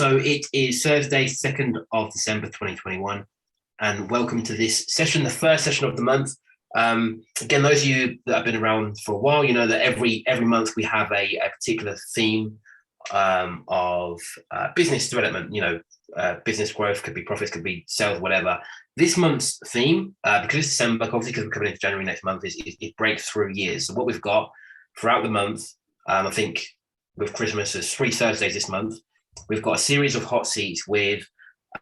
So it is Thursday, 2nd of December 2021, and welcome to this session, the first session of the month. Again, those of you that have been around for a while, you know that every month we have a particular theme of business development, business growth, could be profits, could be sales, whatever. This month's theme, because it's December, obviously because we're coming into January next month, is breakthrough years. So what we've got throughout the month, I think with Christmas, there's 3 Thursdays this month. We've got a series of hot seats with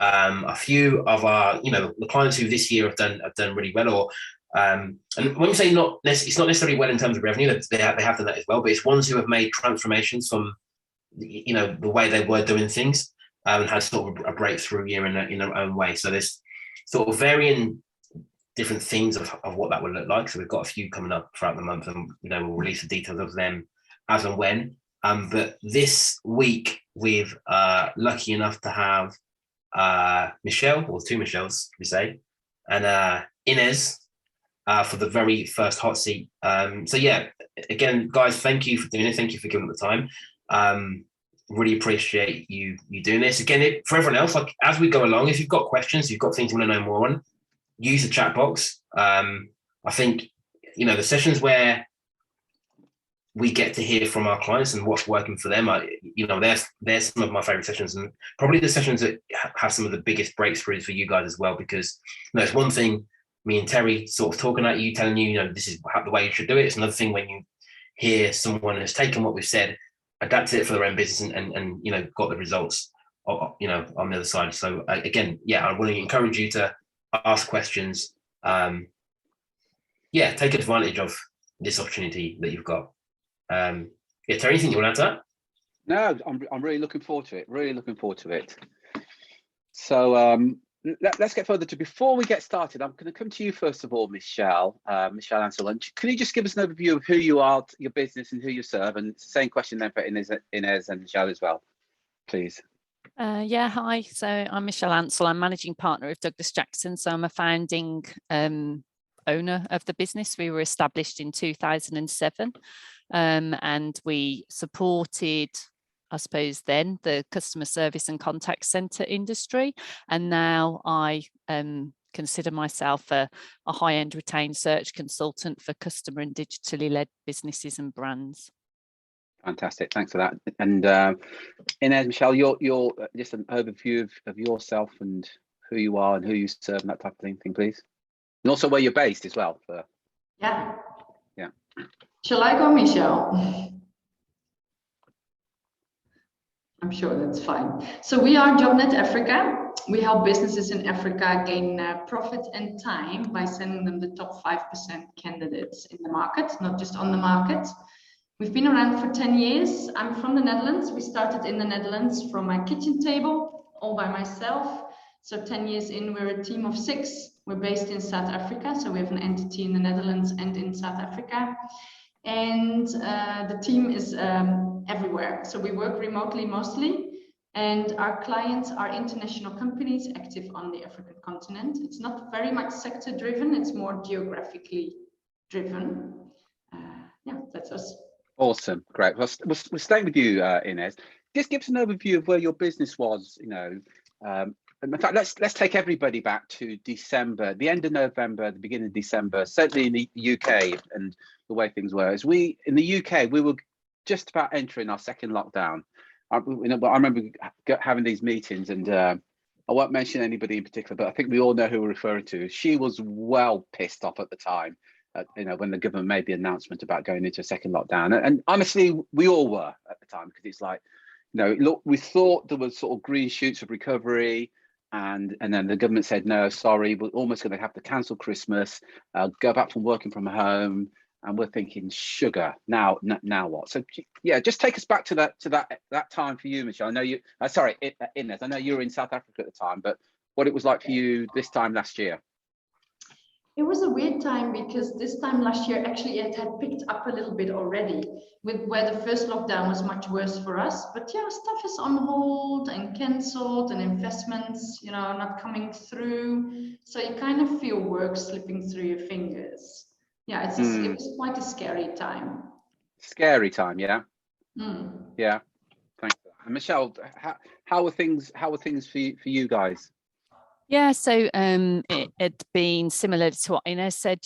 a few of our, the clients who this year have done really well. Or and when we say it's not necessarily well in terms of revenue, they have done that as well. But it's ones who have made transformations from, the way they were doing things and had sort of a breakthrough year in their own way. So there's sort of varying different themes of what that would look like. So we've got a few coming up throughout the month, and we'll release the details of them as and when. But this week we've lucky enough to have Michelle, or 2 Michelles, we say, and Inez for the very first hot seat. So yeah, again, guys, thank you for doing it. Thank you for giving it the time. Really appreciate you doing this. Again, for everyone else, like as we go along, if you've got questions, you've got things you want to know more on, use the chat box. I think the sessions where we get to hear from our clients and what's working for them. There's some of my favorite sessions, and probably the sessions that have some of the biggest breakthroughs for you guys as well. Because it's one thing, me and Terry sort of talking at you, telling you, this is the way you should do it. It's another thing when you hear someone has taken what we've said, adapted it for their own business, and got the results, on the other side. So again, I want to encourage you to ask questions. Take advantage of this opportunity that you've got. Terry, anything you want to add to that? No, I'm really looking forward to it. Really looking forward to it. So let's get further to. Before we get started, I'm going to come to you first of all, Michelle Ansel. And can you just give us an overview of who you are, your business, and who you serve? And it's the same question then for Inez and Michelle as well, please. Hi. So I'm Michelle Ansel. I'm managing partner of Douglas Jackson. So I'm a founding owner of the business. We were established in 2007. And we supported, I suppose, then the customer service and contact center industry. And now I consider myself a high-end retained search consultant for customer and digitally led businesses and brands. Fantastic, thanks for that. And Inez, Michelle, you're just an overview of yourself and who you are and who you serve and that type of thing, please. And also where you're based as well. Yeah. Yeah. Shall I go, Michelle? I'm sure that's fine. So we are JobNet Africa. We help businesses in Africa gain profit and time by sending them the top 5% candidates in the market, not just on the market. We've been around for 10 years. I'm from the Netherlands. We started in the Netherlands from my kitchen table, all by myself. So 10 years in, we're a team of 6. We're based in South Africa. So we have an entity in the Netherlands and in South Africa. And the team is everywhere. So we work remotely mostly, and our clients are international companies active on the African continent. It's not very much sector driven, it's more geographically driven. That's us. Awesome, great. We're staying with you, Inez. Just give us an overview of where your business was, in fact, let's take everybody back to December, the end of November, the beginning of December, certainly in the UK and the way things were. As in the UK, we were just about entering our second lockdown. I remember having these meetings, and I won't mention anybody in particular, but I think we all know who we're referring to. She was well pissed off at the time, when the government made the announcement about going into a second lockdown. And honestly, we all were at the time, because it's like, look, we thought there was sort of green shoots of recovery. And then the government said, no, sorry, we're almost going to have to cancel Christmas, go back from working from home. And we're thinking, sugar, now what? So yeah, just take us back to that time for you, Michelle. I know you, Inez, I know you were in South Africa at the time, but what it was like for you this time last year. It was a weird time, because this time last year, actually, it had picked up a little bit already, with where the first lockdown was much worse for us. But stuff is on hold and cancelled, and investments, not coming through. So you kind of feel work slipping through your fingers. Yeah, it was quite a scary time. Scary time, yeah. Yeah. Thanks for And Michelle, how are things for you guys? Yeah, so it had been similar to what Inez said,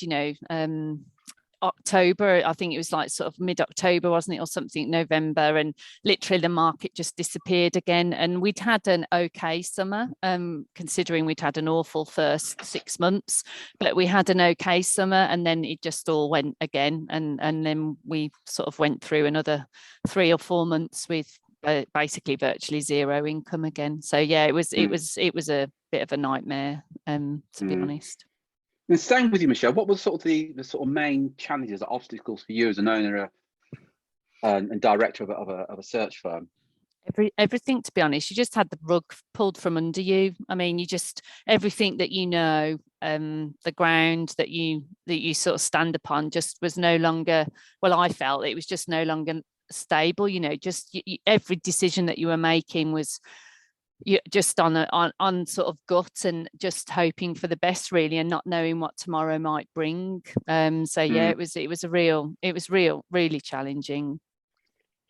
October, I think it was like sort of mid-October, wasn't it, or something, November, and literally the market just disappeared again. And we'd had an okay summer, considering we'd had an awful first 6 months, but we had an okay summer, and then it just all went again. And then we sort of went through another 3 or 4 months with basically virtually zero income again. So yeah, it was a bit of a nightmare, to be honest. And staying with you, Michelle, what was sort of the sort of main challenges or obstacles for you as an owner and director of a search firm? Everything, to be honest. You just had the rug pulled from under you. I mean, everything that the ground that you sort of stand upon just was no longer, well, I felt it was just no longer stable. Just every decision that you were making was just on sort of gut and just hoping for the best, really, and not knowing what tomorrow might bring. So yeah, it was really challenging.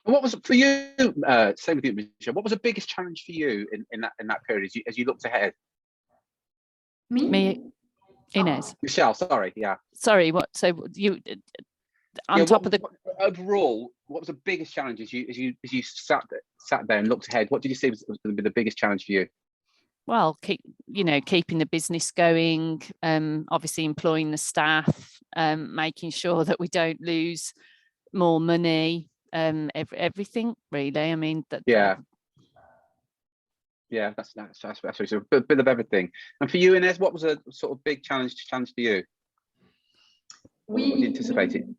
And what was it for you? Same with you, Michelle. What was the biggest challenge for you in that period as you looked ahead? Me, Inez. Michelle, sorry, yeah. Sorry, what? So you overall, what was the biggest challenge as you sat there and looked ahead? What did you see was going to be the biggest challenge for you? Well, keeping the business going, obviously employing the staff, making sure that we don't lose more money, everything really. I mean that. Yeah, that's a bit of everything. And for you, Inez, what was a sort of big challenge for you? What you anticipated?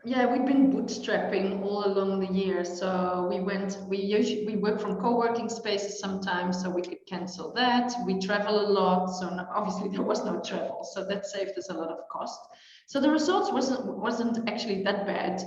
Yeah, we've been bootstrapping all along the year. So we work from co-working spaces sometimes, so we could cancel that. We travel a lot, so obviously there was no travel, so that saved us a lot of cost. So the results wasn't actually that bad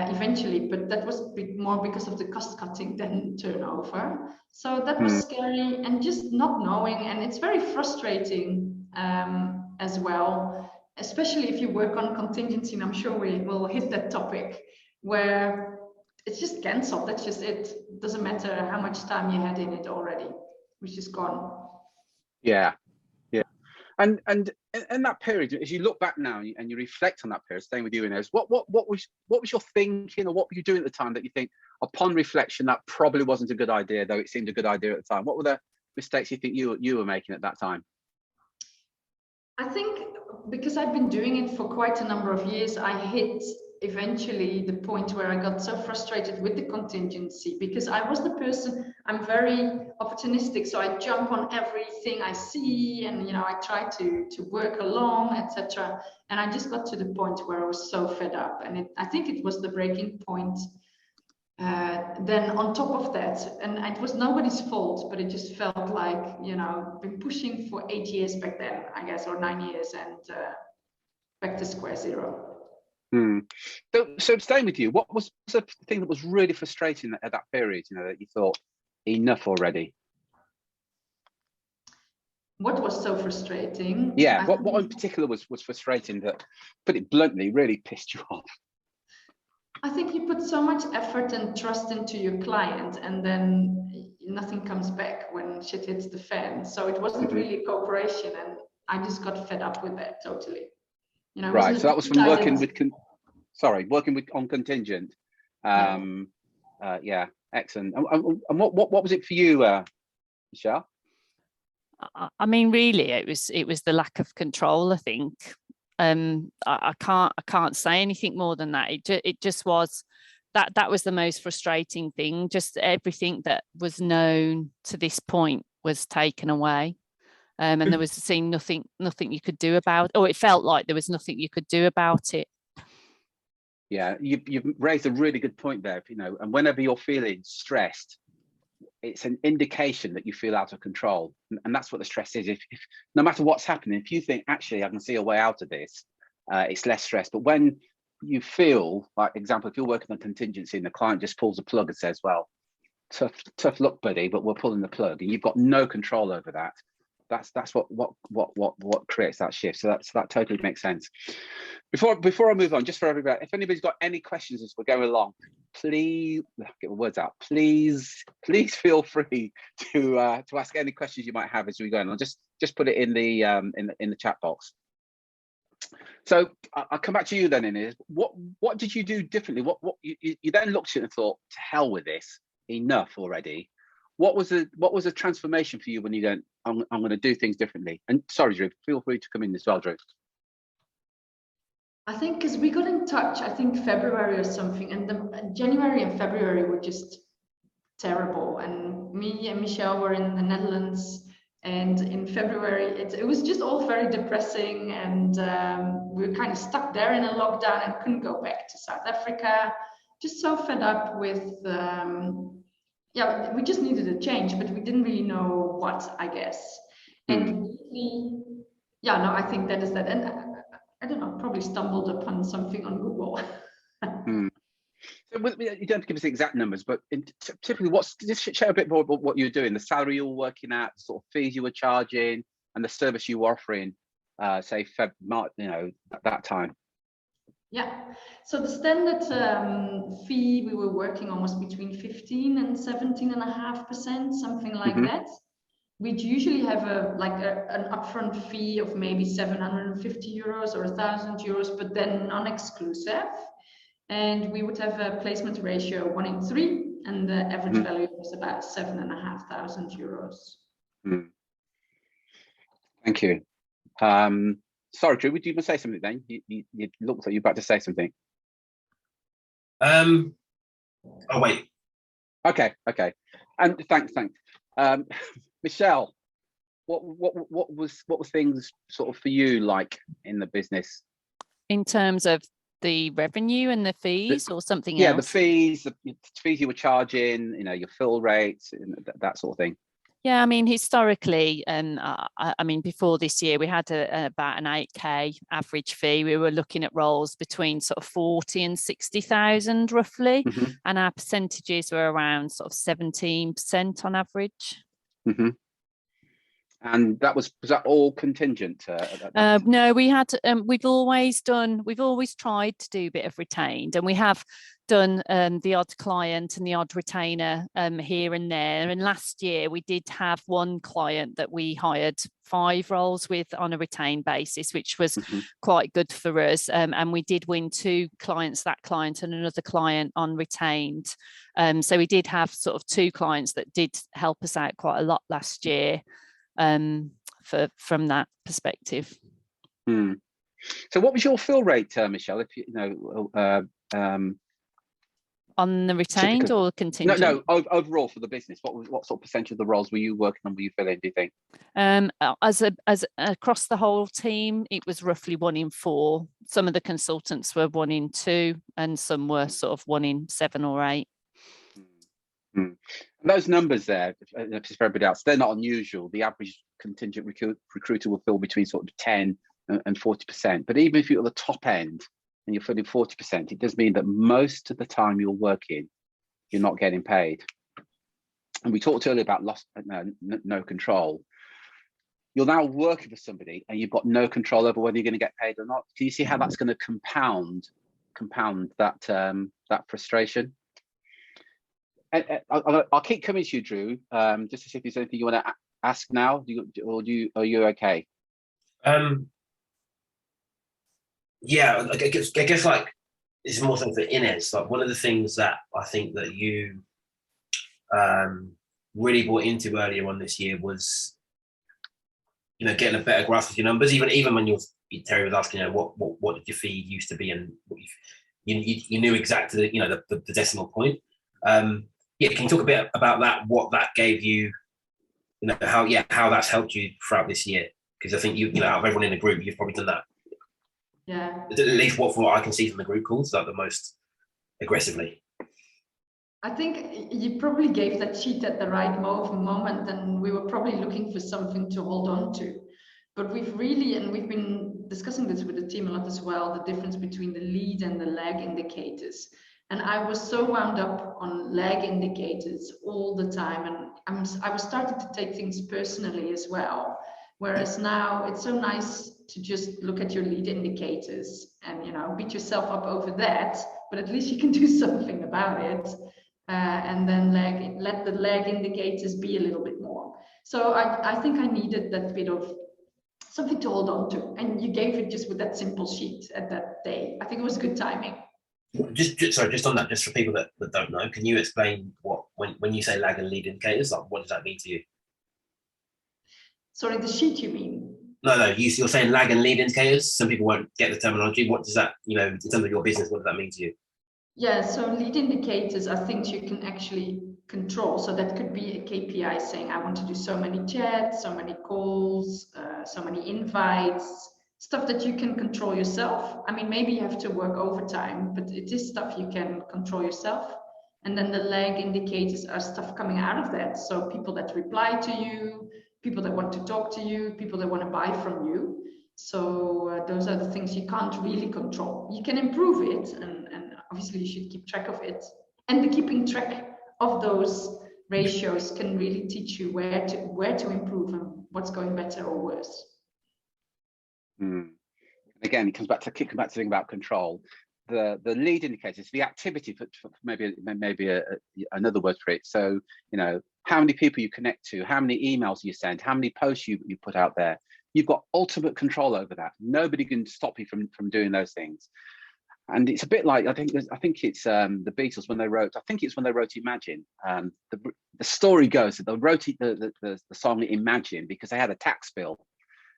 eventually, but that was more because of the cost cutting than turnover. So that was scary, and just not knowing, and it's very frustrating as well. Especially if you work on contingency, and I'm sure we will hit that topic, where it's just cancelled. That's just it. Doesn't matter how much time you had in it already, which is gone. Yeah. And in that period, as you look back now and you reflect on that period, staying with you, Inez, what was your thinking, or what were you doing at the time that you think, upon reflection, that probably wasn't a good idea, though it seemed a good idea at the time? What were the mistakes you think you were making at that time? I think because I've been doing it for quite a number of years, I hit eventually the point where I got so frustrated with the contingency, because I was the person, I'm very opportunistic, so I jump on everything I see, and I try to work along, etc. And I just got to the point where I was so fed up, and I think it was the breaking point. Then on top of that, and it was nobody's fault, but it just felt like, been pushing for 8 years back then, I guess, or 9 years, and back to square zero. So staying with you, what was the thing that was really frustrating at that period, that you thought, enough already? What was so frustrating? Yeah, what in particular was frustrating that, put it bluntly, really pissed you off? I think you put so much effort and trust into your client, and then nothing comes back when shit hits the fan. So it wasn't really cooperation, and I just got fed up with that totally. Right. So that was from working with on contingent. Yeah, excellent. And what was it for you, Michelle? I mean, really, it was the lack of control, I think. I can't say anything more than that. It just was that was the most frustrating thing. Just everything that was known to this point was taken away, and there was nothing you could do about it, or it felt like there was nothing you could do about it. Yeah, you've raised a really good point there. And whenever you're feeling stressed, it's an indication that you feel out of control, and that's what the stress is. If no matter what's happening, if you think, actually I can see a way out of this, it's less stress. But when you feel like, example, if you're working on contingency and the client just pulls the plug and says, well, tough luck, buddy, but we're pulling the plug, and you've got no control over that, that's what creates that shift. So that totally makes sense. Before I move on, just for everybody, if anybody's got any questions as we're going along, please get my words out. Please feel free to ask any questions you might have as we go on. I'll just put it in the chat box. So I'll come back to you then, Inez. What did you do differently? What you then looked at it and thought, to hell with this, enough already. What was a transformation for you when you went, I'm going to do things differently? And sorry, Drew, feel free to come in as well, Drew. I think because we got in touch, I think February or something, and January and February were just terrible. And me and Michelle were in the Netherlands, and in February it was just all very depressing, and we were kind of stuck there in a lockdown and couldn't go back to South Africa. Just so fed up with, yeah, we just needed a change, but we didn't really know what, I guess. And yeah, no, I think that is that. And I don't know, probably stumbled upon something on Google. So you don't have to give us the exact numbers, but typically, just share a bit more about what you were doing, the salary you were working at, the sort of fees you were charging, and the service you were offering, say March, at that time. Yeah, so the standard fee, we were working almost between 15 and 17.5%, something like that. We'd usually have an upfront fee of maybe 750 euros or 1,000 euros, but then non-exclusive. And we would have a placement ratio 1 in 3, and the average value was about 7,500 euros. Thank you. Sorry, Drew, would you say something then? You looked like you were about to say something. Oh, wait. Okay. And thanks. Michelle, what was things sort of for you like in the business? In terms of the revenue and the fees, or something else? Yeah, the fees you were charging, your fill rates, and that sort of thing. Yeah, I mean, historically, I mean, before this year, we had about an 8K average fee. We were looking at roles between sort of 40 and 60,000 roughly, and our percentages were around sort of 17% on average. And was that all contingent? No, we had. We've always tried to do a bit of retained, and we have done the odd client and the odd retainer here and there. And last year we did have one client that we hired 5 roles with on a retained basis, which was quite good for us. And we did win 2 clients, that client and another client, on retained. So we did have sort of 2 clients that did help us out quite a lot last year. From that perspective. So what was your fill rate, Michelle, if on the retained or contingent? No, overall for the business, what sort of percentage of the roles were you working on, were you filling, do you think? As across the whole team, it was roughly 1 in 4. Some of the consultants were 1 in 2, and some were sort of 1 in 7 or 8. And those numbers there, just for everybody else, they're not unusual. The average contingent recruiter will fill between sort of 10 and 40%. But even if you're at the top end and you're filling 40%, it does mean that most of the time you're working, you're not getting paid. And we talked earlier about no control. You're now working for somebody and you've got no control over whether you're going to get paid or not. Can you see how that's going to compound that frustration? I'll keep coming to you, Drew, just to see if there's anything you want to ask now. Are you okay? Yeah, I guess like it's more something for Inez. Like, one of the things that I think that you really bought into earlier on this year was, getting a better grasp of your numbers. Even when Terry was asking, what did your fee used to be, and what you knew exactly, the decimal point. Yeah, can you talk a bit about that? What that gave you, how that's helped you throughout this year? Because I think out of everyone in the group, you've probably done that. Yeah. At least what I can see from the group calls, like the most aggressively. I think you probably gave that sheet at the right moment, and we were probably looking for something to hold on to. But we've been discussing this with the team a lot as well, the difference between the lead and the lag indicators. And I was so wound up on lag indicators all the time, and I was starting to take things personally as well. Whereas now it's so nice to just look at your lead indicators and beat yourself up over that, but at least you can do something about it. And then let the lag indicators be a little bit more. So I think I needed that bit of something to hold on to. And you gave it just with that simple sheet at that day. I think it was good timing. Just on that, just for people that don't know, can you explain what, when you say lag and lead indicators, like what does that mean to you? Sorry, the sheet you mean? No, you're saying lag and lead indicators. Some people won't get the terminology. What does that, in terms of your business, what does that mean to you? Yeah, so lead indicators are things you can actually control. So that could be a KPI saying, I want to do so many chats, so many calls, so many invites, stuff that you can control yourself. I mean, maybe you have to work overtime, but it is stuff you can control yourself. And then the lag indicators are stuff coming out of that. So people that reply to you, people that want to talk to you, people that want to buy from you. So those are the things you can't really control. You can improve it, and obviously you should keep track of it. And the keeping track of those ratios can really teach you where to improve and what's going better or worse. Again, it comes back to thinking about control. The lead indicators, the activity, for maybe another word for it. So, how many people you connect to, how many emails you send, how many posts you put out there. You've got ultimate control over that. Nobody can stop you from doing those things. And it's a bit like, I think it's the Beatles when they wrote Imagine. The story goes that they wrote the song Imagine because they had a tax bill.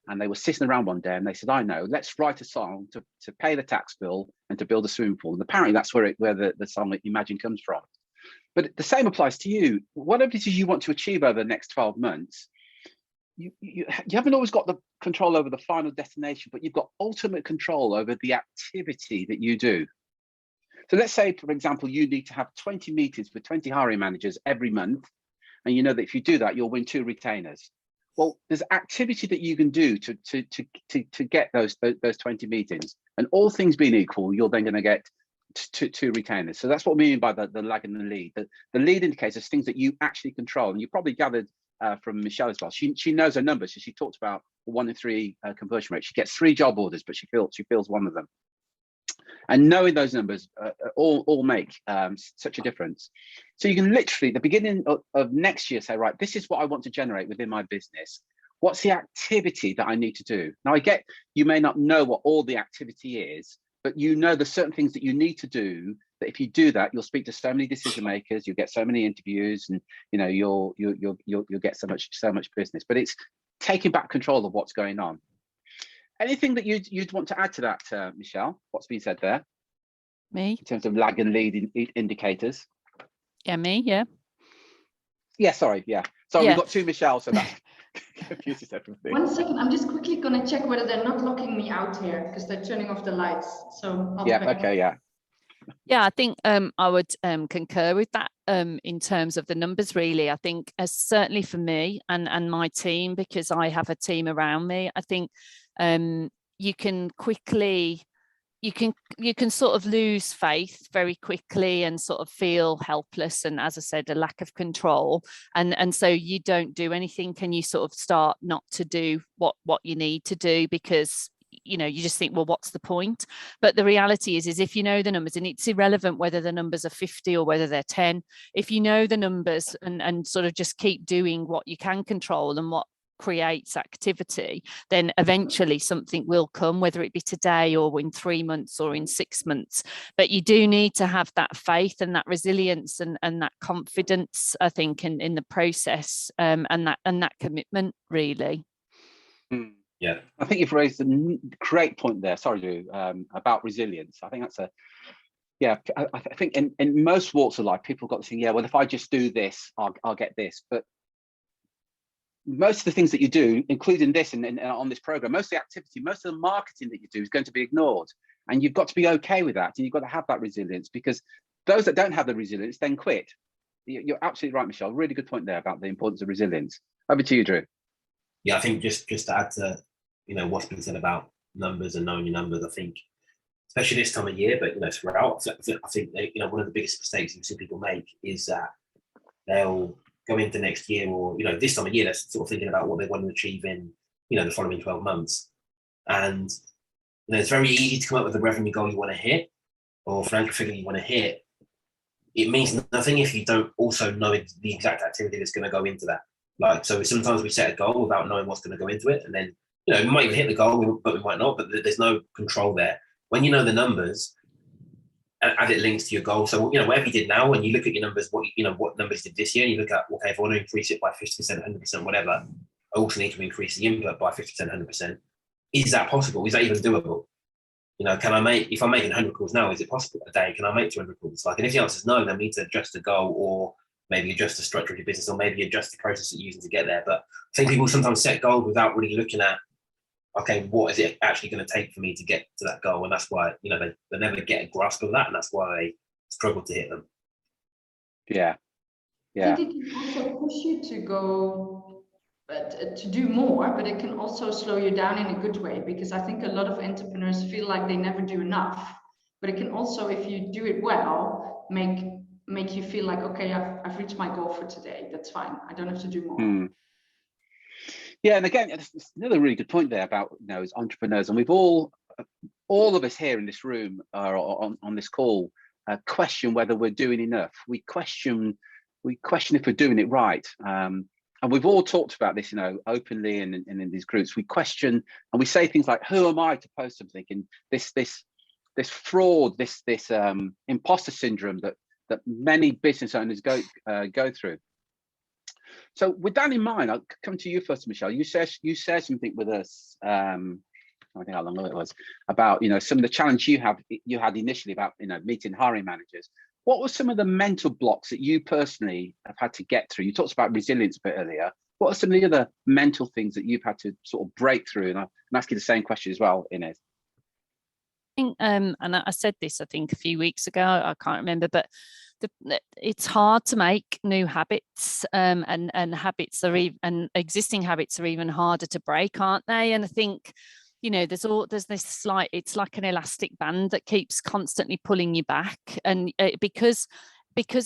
And they were sitting around one day and they said, I know, let's write a song to pay the tax bill and to build a swimming pool. And apparently that's where the song Imagine comes from. But the same applies to you. Whatever it is you want to achieve over the next 12 months, you haven't always got the control over the final destination, but you've got ultimate control over the activity that you do. So let's say, for example, you need to have 20 meetings with 20 hiring managers every month. And you know that if you do that, you'll win 2 retainers. Well, there's activity that you can do to get those 20 meetings, and all things being equal, you're then going to get 2 retainers. So that's what we mean by the lag and the lead. The lead indicators things that you actually control, and you probably gathered from Michelle as well. She knows her numbers, so she talked about 1 in 3 conversion rate. She gets 3 job orders, but she fills 1 of them. And knowing those numbers all make such a difference. So you can literally, at the beginning of next year, say, right, this is what I want to generate within my business. What's the activity that I need to do? Now, I get you may not know what all the activity is, but you know there's certain things that you need to do, that if you do that, you'll speak to so many decision makers, you'll get so many interviews, and you'll get so much business. But it's taking back control of what's going on. Anything that you'd want to add to that, Michelle? What's been said there? Me? In terms of lag and lead indicators? Yeah, me, yeah. Yeah, sorry, yeah. Sorry, Yeah. we've got 2 Michelle, so that confuses everything. 1 second, I'm just quickly going to check whether they're not locking me out here because they're turning off the lights. So I'll be back. Okay, yeah. Yeah, I think I would concur with that in terms of the numbers, really. I think certainly for me and my team, because I have a team around me, I think you can quickly, you can sort of lose faith very quickly and sort of feel helpless, and as I said, a lack of control, and so you don't do anything, and you sort of start not to do what you need to do because you just think, well, what's the point? But the reality is if you know the numbers, and it's irrelevant whether the numbers are 50 or whether they're 10, if you know the numbers and sort of just keep doing what you can control and what creates activity, then eventually something will come, whether it be today or in 3 months or in 6 months. But you do need to have that faith and that resilience and that confidence, I think, in the process, and that commitment, really. Yeah, I think you've raised a great point there. Sorry, Lou, about resilience. I think that's I think in most walks of life, people got to think, yeah, well, if I just do this, I'll get this. But most of the things that you do, including this and on this program, most of the activity, most of the marketing that you do is going to be ignored. And you've got to be okay with that. And you've got to have that resilience, because those that don't have the resilience then quit. You're absolutely right, Michelle. Really good point there about the importance of resilience. Over to you, Drew. Yeah, I think just to add to what's been said about numbers and knowing your numbers, I think especially this time of year, but throughout, I think one of the biggest mistakes you see people make is that they'll go into next year or this time of year, they're sort of thinking about what they want to achieve in the following 12 months, and it's very easy to come up with a revenue goal you want to hit, or financial figure you want to hit, it means nothing if you don't also know the exact activity that's going to go into that. Like, so sometimes we set a goal without knowing what's going to go into it. And then, we might even hit the goal, but we might not, but there's no control there. When you know the numbers, as it links to your goal. So, whatever you did now, when you look at your numbers, what numbers did this year, and you look at, okay, if I want to increase it by 50%, 100%, whatever, I also need to increase the input by 50%, 100%. Is that possible? Is that even doable? If I'm making 100 calls now, is it possible a day? Can I make 200 calls? And if the answer is no, then we need to adjust the goal, or maybe adjust the structure of your business, or maybe adjust the process that you're using to get there. But I think people sometimes set goals without really looking at, okay, what is it actually going to take for me to get to that goal? And that's why, they never get a grasp of that. And that's why they struggle to hit them. Yeah. I think it can also push you to go, to do more, but it can also slow you down in a good way, because I think a lot of entrepreneurs feel like they never do enough. But it can also, if you do it well, make you feel like, okay, I've reached my goal for today. That's fine. I don't have to do more. Yeah, and again, it's another really good point there about as entrepreneurs, and we've all of us here in this room are on this call question whether we're doing enough. We question if we're doing it right. And we've all talked about this, openly and in these groups. We question and we say things like, "Who am I to post something?" And this fraud, this imposter syndrome that many business owners go through. So with that in mind, I'll come to you first, Michelle. You said something with us. I don't know how long ago it was, about some of the challenge you had initially about meeting hiring managers. What were some of the mental blocks that you personally have had to get through? You talked about resilience a bit earlier. What are some of the other mental things that you've had to sort of break through? And I'm asking the same question as well, Inez. I think, and I said this, I think, a few weeks ago, I can't remember, but it's hard to make new habits, and habits and existing habits are even harder to break, aren't they? And I think, there's this it's like an elastic band that keeps constantly pulling you back, and because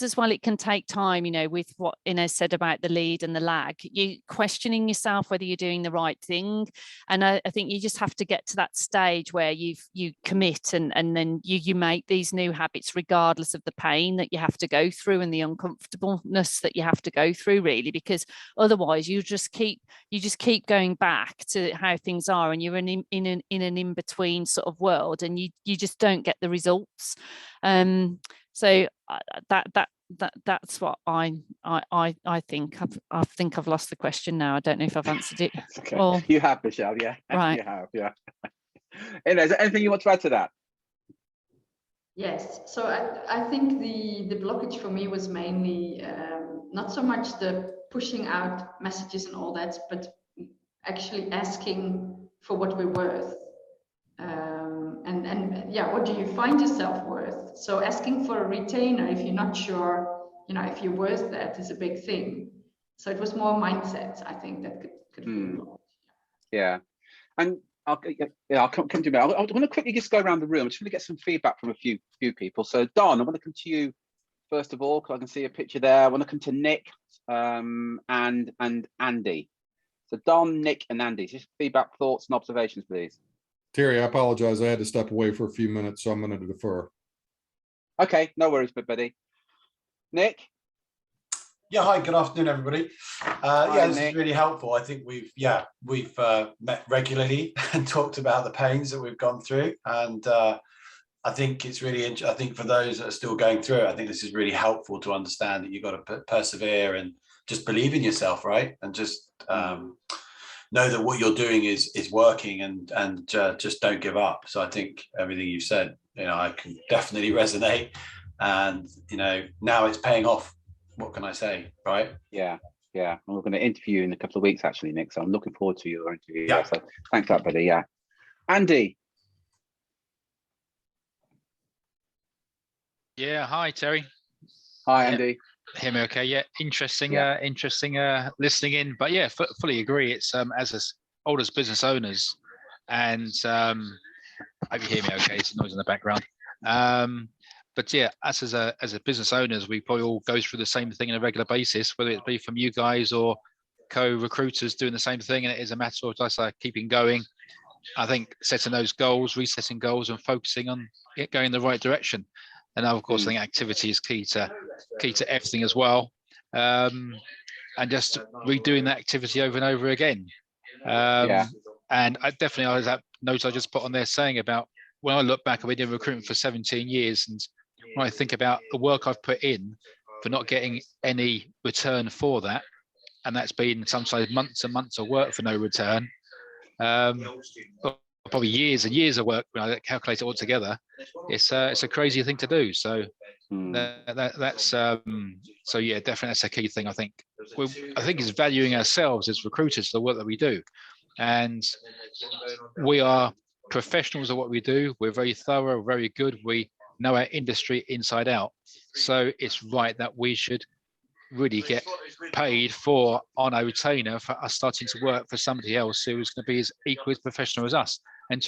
as well, it can take time, with what Inez said about the lead and the lag, you questioning yourself whether you're doing the right thing. And I think you just have to get to that stage where you commit and then you make these new habits, regardless of the pain that you have to go through and the uncomfortableness that you have to go through, really, because otherwise you just keep going back to how things are, and you're in an in-between sort of world, and you just don't get the results. So that's what I think. I think I've lost the question now. I don't know if I've answered it. Okay. Or... You have, Michelle. Yeah. Right. You have. Yeah. And is there anything you want to add to that? Yes. So I think the blockage for me was mainly not so much the pushing out messages and all that, but actually asking for what we're worth. And what do you find yourself worth? So asking for a retainer if you're not sure, if you're worth that, is a big thing. So it was more mindset, I think, that could be. Yeah, and I'll come to you. I want to quickly just go around the room. I just want to get some feedback from a few people. So Don, I want to come to you first of all, because I can see a picture there. I want to come to Nick and Andy. So Don, Nick, and Andy. Just feedback, thoughts, and observations, please. Terry, I apologize. I had to step away for a few minutes, so I'm going to defer. Okay, no worries, buddy. Nick? Yeah, hi, good afternoon, everybody. This is really helpful. I think we've met regularly and talked about the pains that we've gone through. And I think it's really interesting. I think for those that are still going through it, I think this is really helpful to understand that you've got to persevere and just believe in yourself, right? And just know that what you're doing is working, and just don't give up. So I think everything you've said, I can definitely resonate, and now it's paying off. What can I say, right? Yeah. And we're going to interview you in a couple of weeks, actually, Nick. So I'm looking forward to your interview. Yeah. So thanks for that, buddy. Yeah. Andy. Yeah. Hi, Terry. Hi, Andy. Hear me okay? Yeah, interesting listening in, but yeah, fully agree. It's as old as business owners, and I hope you hear me okay. It's noise in the background, but yeah, us as a business owners, we probably all go through the same thing on a regular basis, whether it be from you guys or co-recruiters doing the same thing, and it is a matter of just keeping going, I think setting those goals, resetting goals, and focusing on it going in the right direction. And of course, I think activity is key to everything as well. And just redoing that activity over and over again. And I definitely, I that note I just put on there saying about when I look back, I've been in recruitment for 17 years, and when I think about the work I've put in for not getting any return for that, and that's been sometimes months and months of work for no return, probably years and years of work when I calculate it all together. It's a crazy thing to do. So that's so yeah, definitely that's a key thing. I think is valuing ourselves as recruiters, the work that we do, and we are professionals at what we do. We're very thorough, very good. We know our industry inside out. So it's right that we should really get paid for on a retainer for us starting to work for somebody else who is going to be as equally as professional as us. And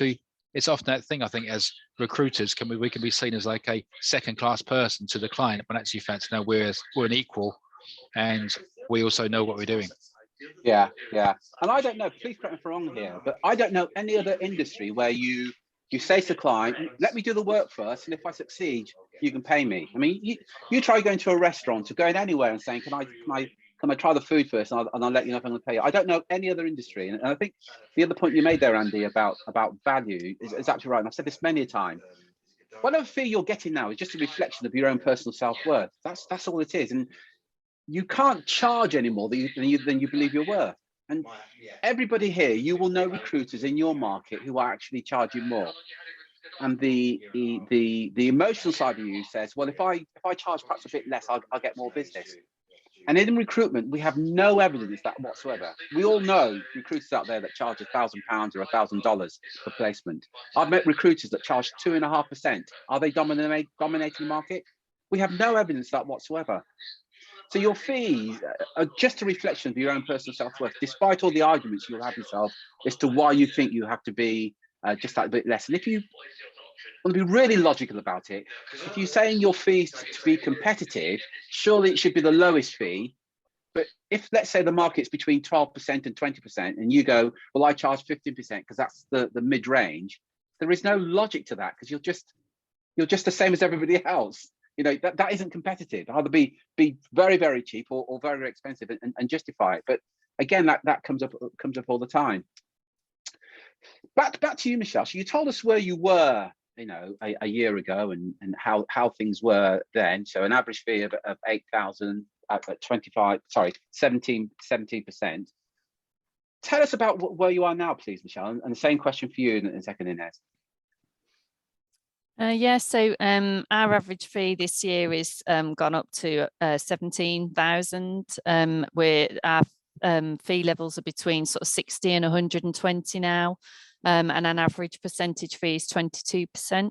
it's often that thing, I think, as recruiters, we can be seen as like a second-class person to the client, but actually, fact, no, we're an equal, and we also know what we're doing. Yeah. And I don't know, please correct me if I'm wrong here, but I don't know any other industry where you say to the client, let me do the work first, and if I succeed, you can pay me. I mean, you try going to a restaurant or going anywhere and saying, can I try the food first, and I'll let you know if I'm going to pay you. I don't know any other industry. And I think the other point you made there, Andy, about value is absolutely right. And I've said this many a time. Whatever fee you're getting now is just a reflection of your own personal self-worth. That's all it is. And you can't charge any more than you believe you're worth. And everybody here, you will know recruiters in your market who are actually charging more. And the emotional side of you says, well, if I charge perhaps a bit less, I'll get more business. And in recruitment, we have no evidence that whatsoever. We all know recruiters out there that charge £1,000 or $1,000 for placement. I've met recruiters that charge 2.5%. Are they dominating the market? We have no evidence of that whatsoever. So your fees are just a reflection of your own personal self-worth, despite all the arguments you'll have yourself as to why you think you have to be just that bit less. And if you want to be really logical about it, if you're saying your fees to be competitive, surely it should be the lowest fee. But if, let's say, the market's between 12% and 20%, and you go, well, I charge 15% because that's the mid-range, there is no logic to that, because you're just the same as everybody else. You know, that isn't competitive. Either be very, very cheap or very, very expensive and justify it. But again, that comes up all the time. Back to you, Michelle. So you told us where you were, you know, a year ago and how things were then. So an average fee of 8,000 at 17%. Tell us about where you are now, please, Michelle. And the same question for you in a second, Inez. So our average fee this year is gone up to 17,000. Where our fee levels are between sort of 60 and 120 now, and an average percentage fee is 22%.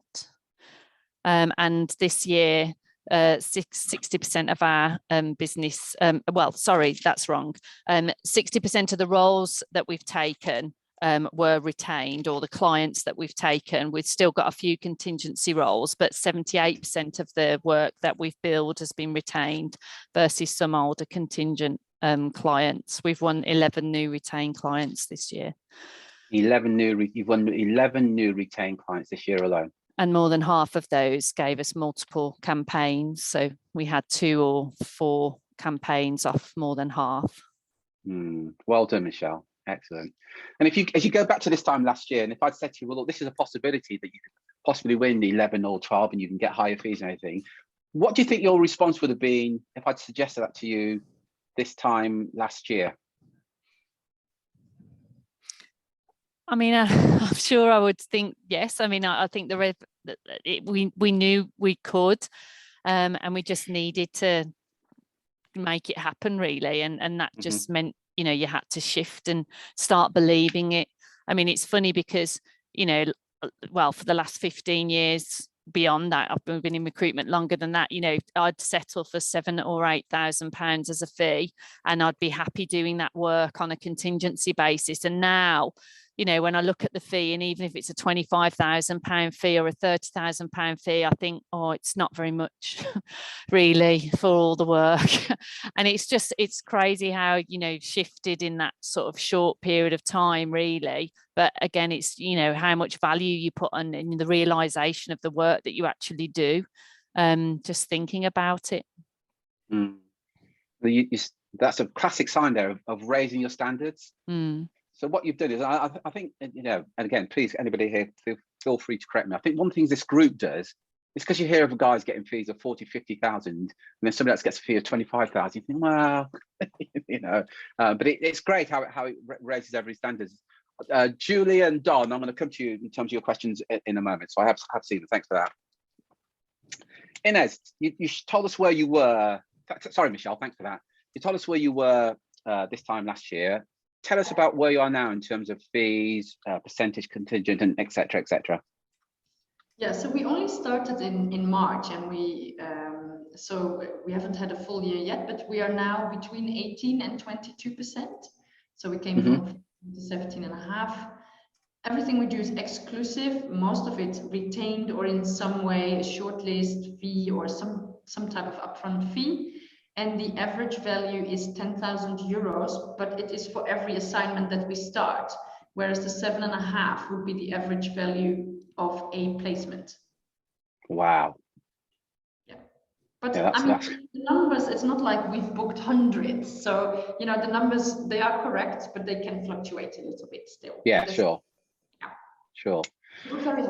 And this year, 60% of our business, well, sorry, that's wrong. 60% of the roles that we've taken were retained, or the clients that we've taken. We've still got a few contingency roles, but 78% of the work that we've billed has been retained versus some older contingent clients. We've won 11 new retained clients this year. You've won 11 new retained clients this year alone. And more than half of those gave us multiple campaigns. So we had 2 or 4 campaigns off more than half. Well done, Michelle. Excellent. And as you go back to this time last year, and if I'd said to you, well, look, this is a possibility that you could possibly win 11 or 12 and you can get higher fees and everything, what do you think your response would have been if I'd suggested that to you this time last year? I mean, I'm sure I would think yes. I mean, I think we knew we could, and we just needed to make it happen, really. And that just meant, you know, you had to shift and start believing it. I mean, it's funny because, you know, well, for the last 15 years, beyond that, I've been in recruitment longer than that, you know, I'd settle for £7,000 or £8,000 as a fee, and I'd be happy doing that work on a contingency basis. And now, you know, when I look at the fee, and even if it's a £25,000 fee or a £30,000 fee, I think, oh, it's not very much really for all the work. And it's crazy how, you know, shifted in that sort of short period of time, really. But again, it's, you know, how much value you put on in the realization of the work that you actually do. Just thinking about it. Well, that's a classic sign there of raising your standards. So what you've done is, I think, you know, and again, please, anybody here, feel free to correct me. I think one thing this group does is, because you hear of guys getting fees of 40, 50,000, and then somebody else gets a fee of 25,000, you think, well, you know, but it's great how it raises every standards. Julie and Don, I'm going to come to you in terms of your questions in a moment. So I have seen them. Thanks for that. Inez, you told us where you were. Sorry, Michelle, thanks for that. You told us where you were this time last year. Tell us about where you are now in terms of fees, percentage contingent, and et cetera, et cetera. Yeah, so we only started in March, and so we haven't had a full year yet, but we are now between 18 and 22%. So we came from 17.5. Everything we do is exclusive, most of it retained or in some way a shortlist fee or some type of upfront fee. And the average value is 10,000 euros, but it is for every assignment that we start, whereas the 7.5 would be the average value of a placement. Wow. Yeah. But I mean, the numbers, it's not like we've booked hundreds. So, you know, the numbers, they are correct, but they can fluctuate a little bit still. Yeah, sure. Yeah. Sure.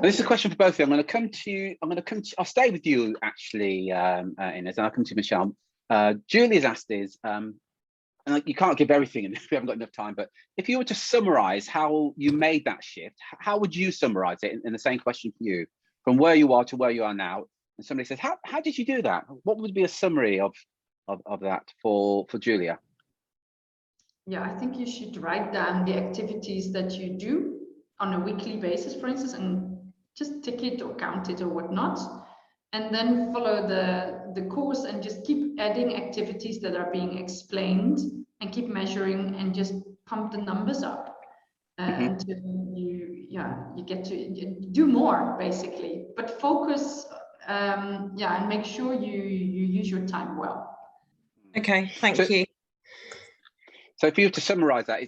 This is a question for both of you. I'm going to come to you. I'll stay with you, actually, Inez, and I'll come to Michelle. Julie's asked is, and you can't give everything, and we haven't got enough time, but if you were to summarize how you made that shift, how would you summarize it in the same question for you, from where you are to where you are now? And somebody says, how did you do that? What would be a summary of that for Julia? Yeah, I think you should write down the activities that you do on a weekly basis, for instance, and just tick it or count it or whatnot. And then follow the course and just keep adding activities that are being explained, and keep measuring and just pump the numbers up until you get to do more, basically. But focus, and make sure you use your time well. Okay, thank you. So if you were to summarize that,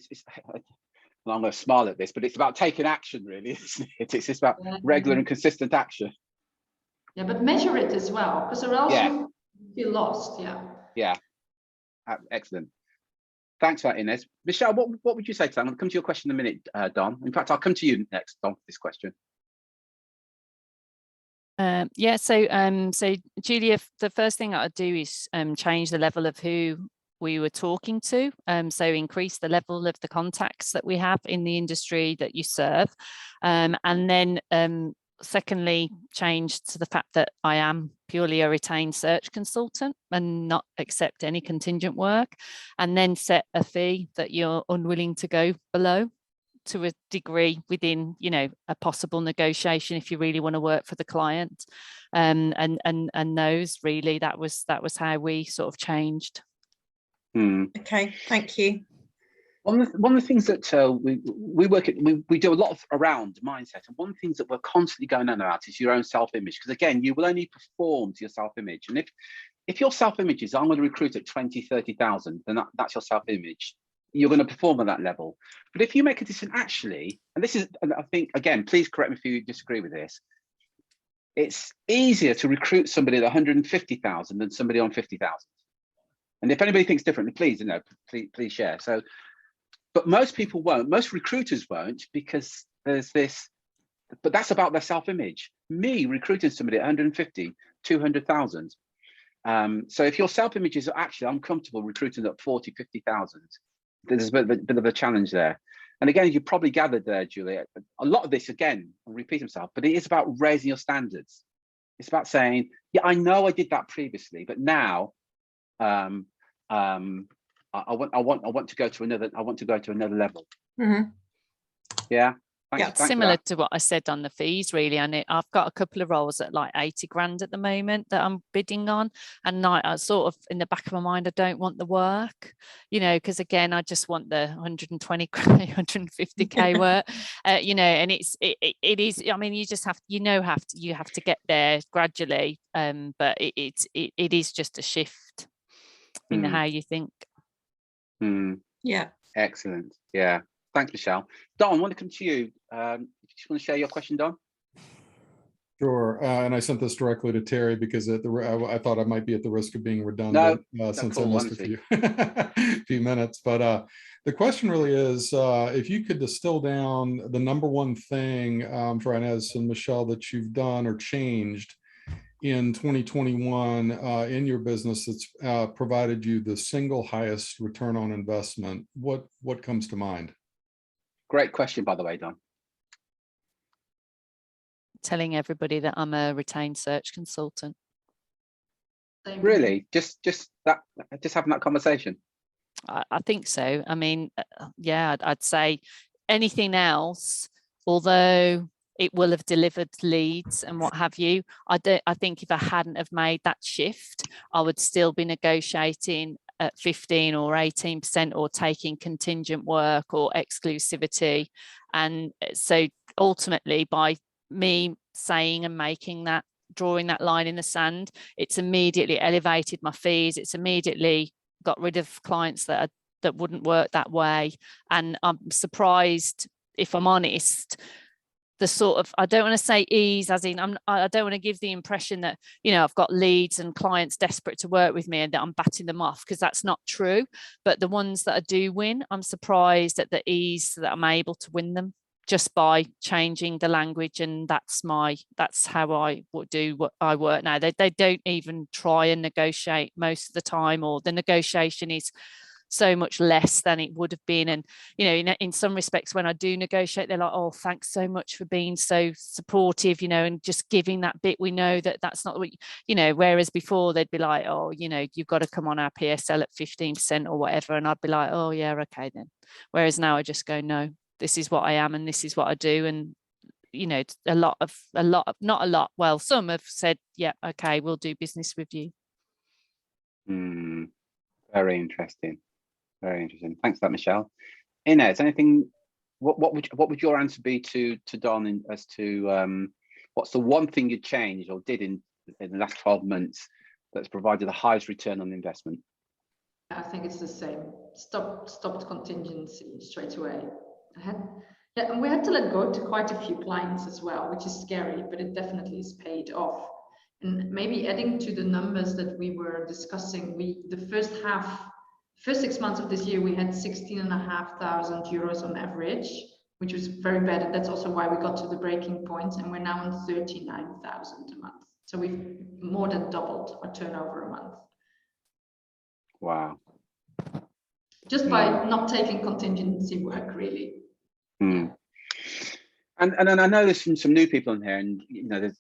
I'm going to smile at this, but it's about taking action, really, isn't it? It's just about regular and consistent action. Yeah, but measure it as well, because or else you feel lost. Yeah. Excellent. Thanks for that, Inez. Michelle, what would you say to that? I'm going to come to your question in a minute, Don. In fact, I'll come to you next, Don, for this question. So Julia, the first thing that I'd do is change the level of who we were talking to. So increase the level of the contacts that we have in the industry that you serve. And then secondly, change to the fact that I am purely a retained search consultant and not accept any contingent work, and then set a fee that you're unwilling to go below to a degree within, you know, a possible negotiation if you really want to work for the client. And those really, that was how we sort of changed. Okay, thank you. One of the things that we do a lot around mindset, and one of the things that we're constantly going on about is your own self-image, because again, you will only perform to your self-image. And if your self-image is, I'm going to recruit at 20, 30,000, then that's your self-image. You're going to perform at that level. But if you make a decision, actually, and this is, and I think, again, please correct me if you disagree with this, it's easier to recruit somebody at 150,000 than somebody on 50,000. And if anybody thinks differently, please, please share. So, but most people won't, most recruiters won't, because there's this, but that's about their self-image. Me recruiting somebody at 150, 200,000. So if your self-image is actually, I'm comfortable recruiting at 40, 50,000, there's a bit of a challenge there. And again, you probably gathered there, Julia, a lot of this, again, I'll repeat myself, but it is about raising your standards. It's about saying, yeah, I know I did that previously, but now I want to go to another level. Yeah. Thanks Similar to what I said on the fees, really. And I've got a couple of roles at like 80 grand at the moment that I'm bidding on. And I sort of, in the back of my mind, I don't want the work, because again, I just want the 120k, 150k work, and it is, I mean, you just have, you have to get there gradually. But it is just a shift in how you think. Yeah. Excellent. Yeah. Thanks, Michelle. Don, I want to come to you. You just want to share your question, Don? Sure. And I sent this directly to Terry because I thought I might be at the risk of being redundant since I missed a few minutes. But the question really is, if you could distill down the number one thing for Inez and Michelle that you've done or changed in 2021 in your business that's provided you the single highest return on investment, what comes to mind? Great question, by the way, Don. Telling everybody that I'm a retained search consultant. Really? Just having that conversation? I think so. I mean, yeah, I'd say anything else, although it will have delivered leads and what have you, I think if I hadn't have made that shift, I would still be negotiating at 15 or 18% or taking contingent work or exclusivity. And so ultimately, by me saying and making that, drawing that line in the sand, it's immediately elevated my fees. It's immediately got rid of clients that wouldn't work that way. And I'm surprised, if I'm honest, the sort of, I don't want to say ease, as in I don't want to give the impression that, I've got leads and clients desperate to work with me and that I'm batting them off, because that's not true. But the ones that I do win, I'm surprised at the ease that I'm able to win them just by changing the language. And that's how I do what I work now. They don't even try and negotiate most of the time, or the negotiation is so much less than it would have been. And in some respects, when I do negotiate, they're like, oh, thanks so much for being so supportive, and just giving that bit. We know that that's not what whereas before they'd be like, oh, you've got to come on our PSL at 15% or whatever, and I'd be like, oh yeah, okay then. Whereas now I just go, no, this is what I am and this is what I do. And some have said, yeah, okay, we'll do business with you. Very interesting. Very interesting. Thanks for that, Michelle. Inez, anything? What would your answer be to Don as to what's the one thing you changed or did in the last 12 months that's provided the highest return on investment? I think it's the same. Stopped contingency straight away. And we had to let go to quite a few clients as well, which is scary, but it definitely is paid off. And maybe adding to the numbers that we were discussing, the first 6 months of this year, we had 16,500 euros on average, which was very bad. And that's also why we got to the breaking point. And we're now on 39,000 a month. So we've more than doubled our turnover a month. Wow. Just by not taking contingency work, really. And I know there's some new people in here, and there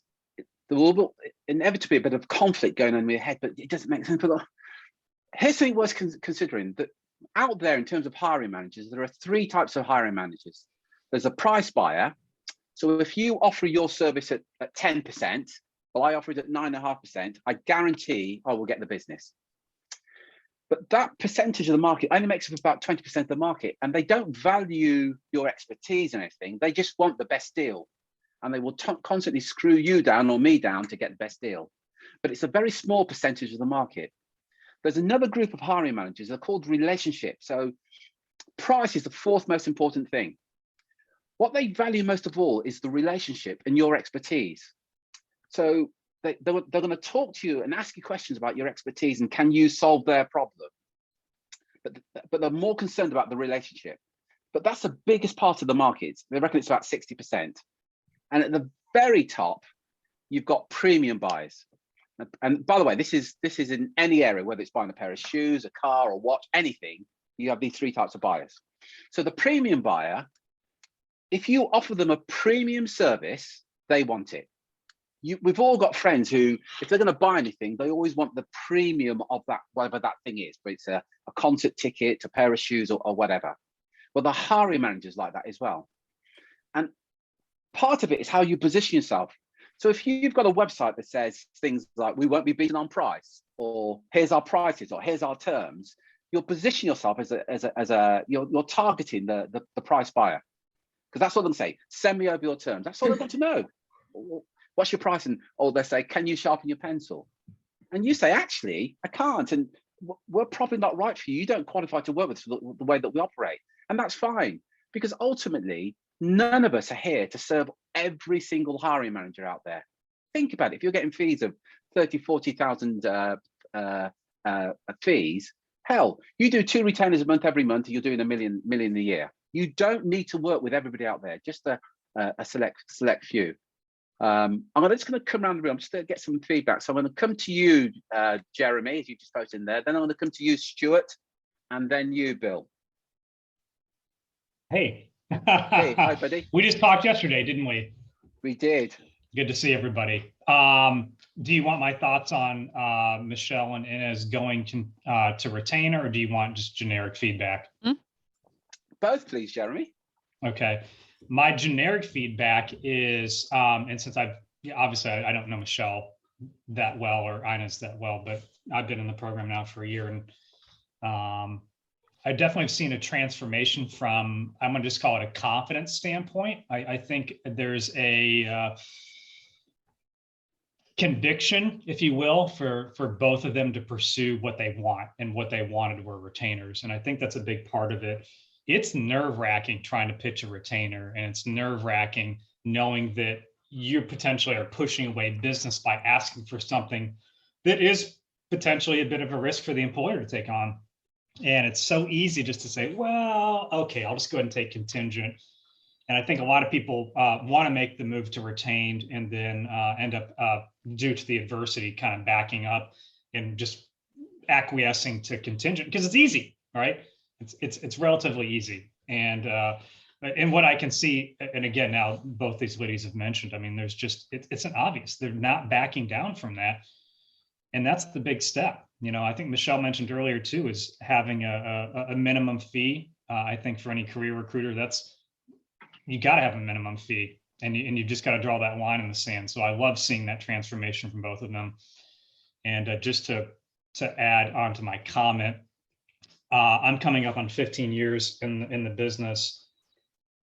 will inevitably a bit of conflict going on in your head, but it doesn't make sense. Here's something worth considering, that out there in terms of hiring managers, there are 3 types of hiring managers. There's a price buyer. So if you offer your service at 10%, well, I offer it at 9.5%, I guarantee I will get the business. But that percentage of the market only makes up about 20% of the market, and they don't value your expertise or anything. They just want the best deal, and they will constantly screw you down or me down to get the best deal. But it's a very small percentage of the market. There's another group of hiring managers, they're called relationships. So price is the 4th most important thing. What they value most of all is the relationship and your expertise. So they're going to talk to you and ask you questions about your expertise and can you solve their problem. But they're more concerned about the relationship. But that's the biggest part of the market. They reckon it's about 60%. And at the very top, you've got premium buyers. And by the way, this is in any area, whether it's buying a pair of shoes, a car, or watch, anything, you have these 3 types of buyers. So the premium buyer, if you offer them a premium service, they want it. We've all got friends who, if they're going to buy anything, they always want the premium of that, whatever that thing is, but it's a concert ticket, a pair of shoes, or whatever. Well, the hiring managers like that as well. And part of it is how you position yourself. So if you've got a website that says things like, we won't be beaten on price, or here's our prices, or here's our terms, you'll position yourself you're targeting the price buyer. Because that's all they'll say. Send me over your terms. That's all they've got to know. What's your price? And they say, can you sharpen your pencil? And you say, actually, I can't. And we're probably not right for you. You don't qualify to work with us the way that we operate. And that's fine. Because ultimately, none of us are here to serve every single hiring manager out there. Think about it. If you're getting fees of 30, 40,000 fees, hell, you do 2 retainers a month every month, and you're doing a million a year. You don't need to work with everybody out there, just a select few. I'm just going to come around the room just to get some feedback. So I'm going to come to you, Jeremy, as you just posted in there. Then I'm going to come to you, Stuart, and then you, Bill. Hey. Hey, hi, buddy. We just talked yesterday, didn't we? We did. Good to see everybody. Do you want my thoughts on Michelle and Inez going to retainer, or do you want just generic feedback? Both, please, Jeremy. Okay. My generic feedback is, and since obviously I don't know Michelle that well or Inez that well, but I've been in the program now for a year, and I definitely have seen a transformation from, I'm going to just call it a confidence standpoint. I think there's a conviction, if you will, for both of them to pursue what they want, and what they wanted were retainers. And I think that's a big part of it. It's nerve-wracking trying to pitch a retainer, and it's nerve-wracking knowing that you potentially are pushing away business by asking for something that is potentially a bit of a risk for the employer to take on. And it's so easy just to say, well, okay, I'll just go ahead and take contingent. And I think a lot of people want to make the move to retained, and then end up, due to the adversity, kind of backing up and just acquiescing to contingent because it's easy, right? It's relatively easy. And what I can see, and again, now both these ladies have mentioned, I mean, there's just, it's an obvious, they're not backing down from that. And that's the big step. I think Michelle mentioned earlier too, is having a minimum fee. I think for any career recruiter, you got to have a minimum fee, and you just got to draw that line in the sand. So I love seeing that transformation from both of them. And just to add on to my comment, I'm coming up on 15 years in the business,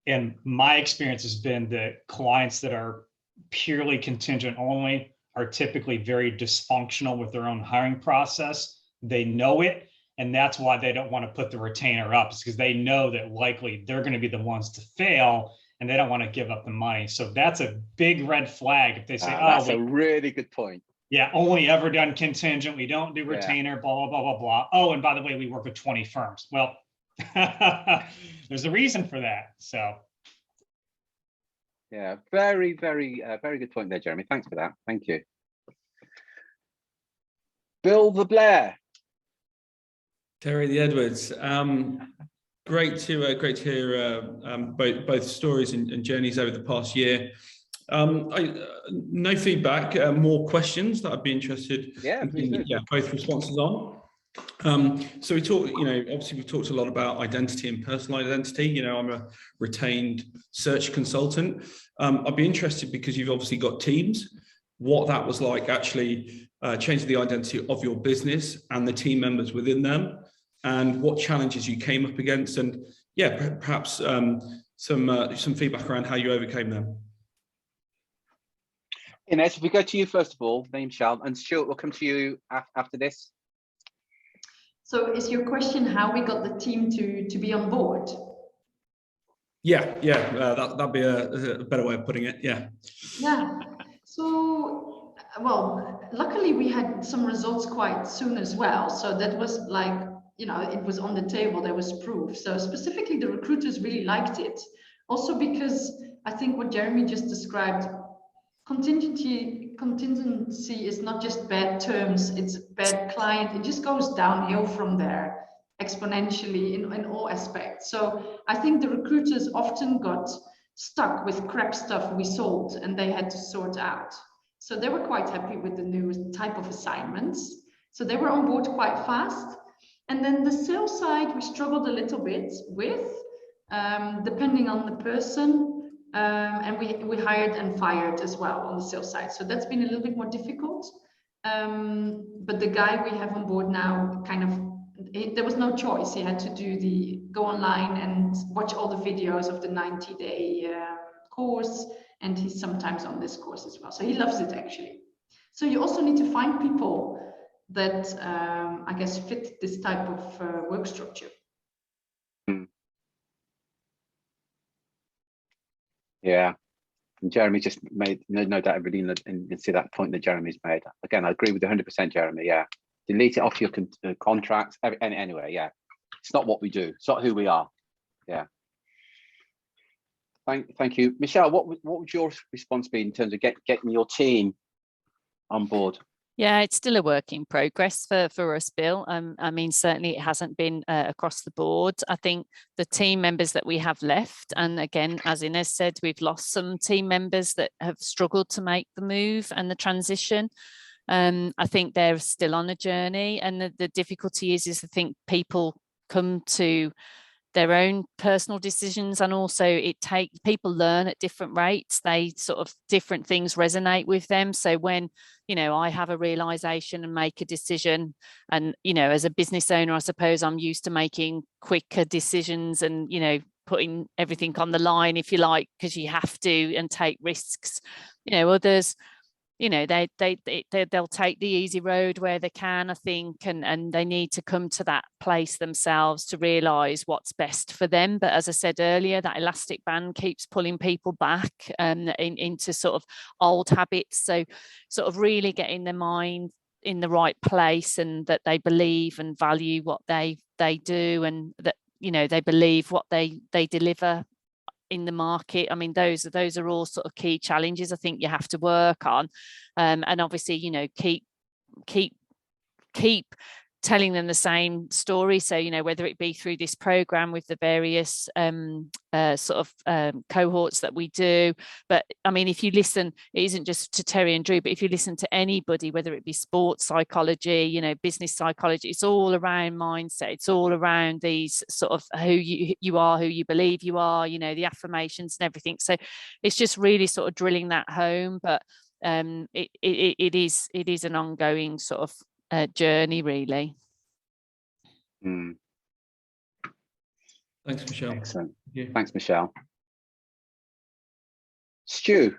and my experience has been that clients that are purely contingent only are typically very dysfunctional with their own hiring process. They know it, and that's why they don't want to put the retainer up, is because they know that likely they're going to be the ones to fail, and they don't want to give up the money. So that's a big red flag if they say, that's a really good point. Yeah, only ever done contingent. We don't do retainer, blah, blah, blah, blah, blah. Oh, and by the way, we work with 20 firms. Well, there's a reason for that. So. Yeah, very, very, very good point there, Jeremy. Thanks for that. Thank you. Bill the Blair. Terry the Edwards. Great to hear both stories and journeys over the past year. No feedback, more questions that I'd be interested in both responses on. So we talked, obviously we've talked a lot about identity and personal identity. I'm a retained search consultant. I'd be interested, because you've obviously got teams, what that was like actually changing the identity of your business and the team members within them, and what challenges you came up against, and perhaps some feedback around how you overcame them. Inez, if we go to you first of all, then Michelle, and Stuart, we'll come to you after this. So is your question how we got the team to be on board? That'd be a better way of putting it. Yeah. So, well, luckily we had some results quite soon as well. So that was like, it was on the table, there was proof. So specifically the recruiters really liked it. Also because I think what Jeremy just described, contingency is not just bad terms, it's bad client. It just goes downhill from there exponentially in all aspects. So I think the recruiters often got stuck with crap stuff we sold and they had to sort out. So they were quite happy with the new type of assignments. So they were on board quite fast. And then the sales side, we struggled a little bit with, depending on the person. And we hired and fired as well on the sales side. So that's been a little bit more difficult. But the guy we have on board now, there was no choice. He had to go online and watch all the videos of the 90-day course, and he's sometimes on this course as well. So he loves it actually. So you also need to find people that I guess fit this type of work structure. Yeah. And Jeremy just made, no doubt everybody can see that point that Jeremy's made. Again, I agree with 100%, Jeremy. Yeah. Delete it off your contracts. Anyway, yeah. It's not what we do. It's not who we are. Yeah. Thank you. Michelle, what would your response be in terms of getting your team on board? Yeah, it's still a work in progress for us, Bill. I mean, certainly it hasn't been across the board. I think the team members that we have left, and again, as Inez said, we've lost some team members that have struggled to make the move and the transition. I think they're still on a journey, and the difficulty is I think people come to their own personal decisions, and also people learn at different rates. They sort of different things resonate with them. So when I have a realization and make a decision, and as a business owner, I suppose I'm used to making quicker decisions and putting everything on the line, if you like, because you have to, and take risks. Others, they'll take the easy road where they can, I think, and they need to come to that place themselves to realize what's best for them. But as I said earlier, that elastic band keeps pulling people back into sort of old habits. So sort of really getting their mind in the right place, and that they believe and value what they do, and that they believe what they deliver in the market. I mean, those are all sort of key challenges I think you have to work on, and obviously keep telling them the same story. So whether it be through this program with the various cohorts that we do. But I mean, if you listen, it isn't just to Terry and Drew, but if you listen to anybody, whether it be sports psychology, business psychology, it's all around mindset. It's all around these sort of who you are, who you believe you are, the affirmations and everything. So it's just really sort of drilling that home. But it is an ongoing sort of journey, really. Thanks, Michelle. Excellent. Thank Thanks, Michelle. Stu.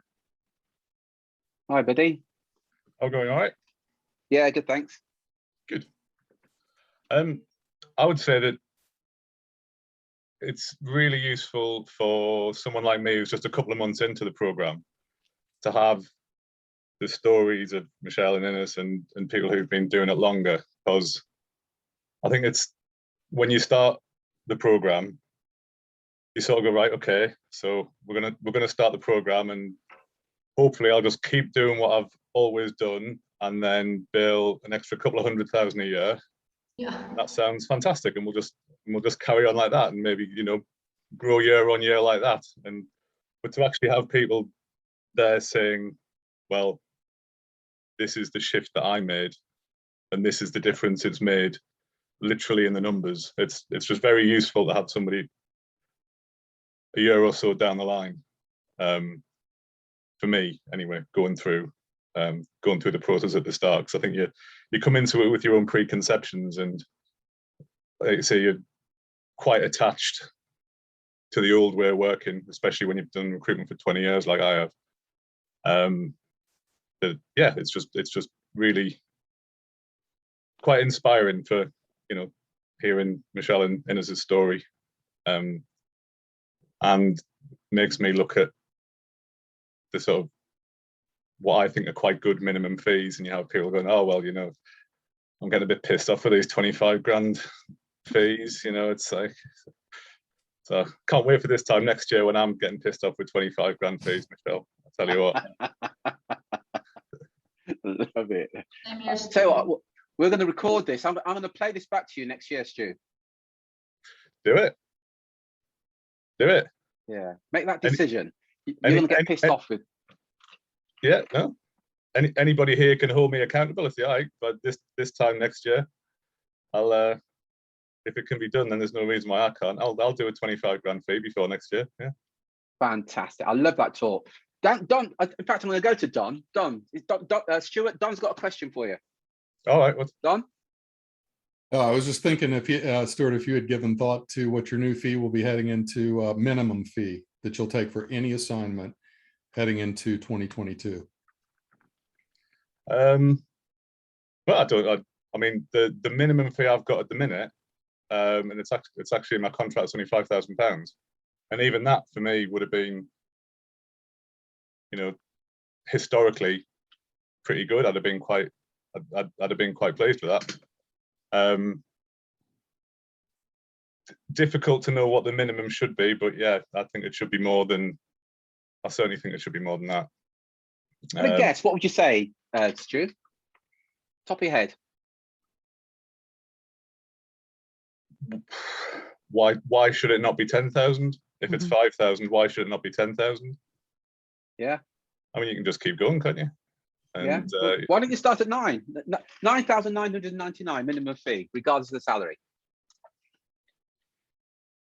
Hi, buddy. All going all right? Yeah, good, thanks. Good. I would say that it's really useful for someone like me who's just a couple of months into the program to have the stories of Michelle and Inez and people who've been doing it longer, because I think it's when you start the program, you sort of go, right, okay, so we're gonna start the program, and hopefully I'll just keep doing what I've always done and then bill an extra couple of 100,000 a year. Yeah, and that sounds fantastic, and we'll just carry on like that, and maybe grow year on year like that. But to actually have people there saying, well, this is the shift that I made, and this is the difference it's made, literally in the numbers. It's just very useful to have somebody a year or so down the line, for me anyway, going through the process at the start, because I think you come into it with your own preconceptions, and like you say, you're quite attached to the old way of working, especially when you've done recruitment for 20 years like I have. Yeah, it's just really quite inspiring for hearing Michelle and Inez's story, and makes me look at the sort of what I think are quite good minimum fees, and you have people going, oh well, I'm getting a bit pissed off for these 25 grand fees. It's like, so can't wait for this time next year when I'm getting pissed off with 25 grand fees, Michelle. I'll tell you what. Love it. So we're going to record this. I'm going to play this back to you next year, Stu. Do it. Yeah, make that decision. You're going to get pissed off with. Yeah, no. Anybody here can hold me accountable if you like, but this time next year, I'll if it can be done, then there's no reason why I can't. I'll do a 25 grand fee before next year. Yeah. Fantastic. I love that talk. Don, in fact, I'm going to go to Don. Stuart, Don's got a question for you. All right. Don? I was just thinking, if you, Stuart, if you had given thought to what your new fee will be heading into, minimum fee that you'll take for any assignment heading into 2022. Well, I mean, the minimum fee I've got at the minute, and it's actually in my contract, it's only £5,000, and even that for me would have been, you know, historically pretty good. I'd have been quite pleased with that. Difficult to know what the minimum should be, but yeah, I think it should be more than. I certainly think it should be more than that. I guess. What would you say, Stu? Top of your head. Why should it not be 10,000? If it's 5,000, why should it not be 10,000? Yeah. I mean, you can just keep going, can't you? And, yeah. Why don't you start at 9,999 minimum fee, regardless of the salary?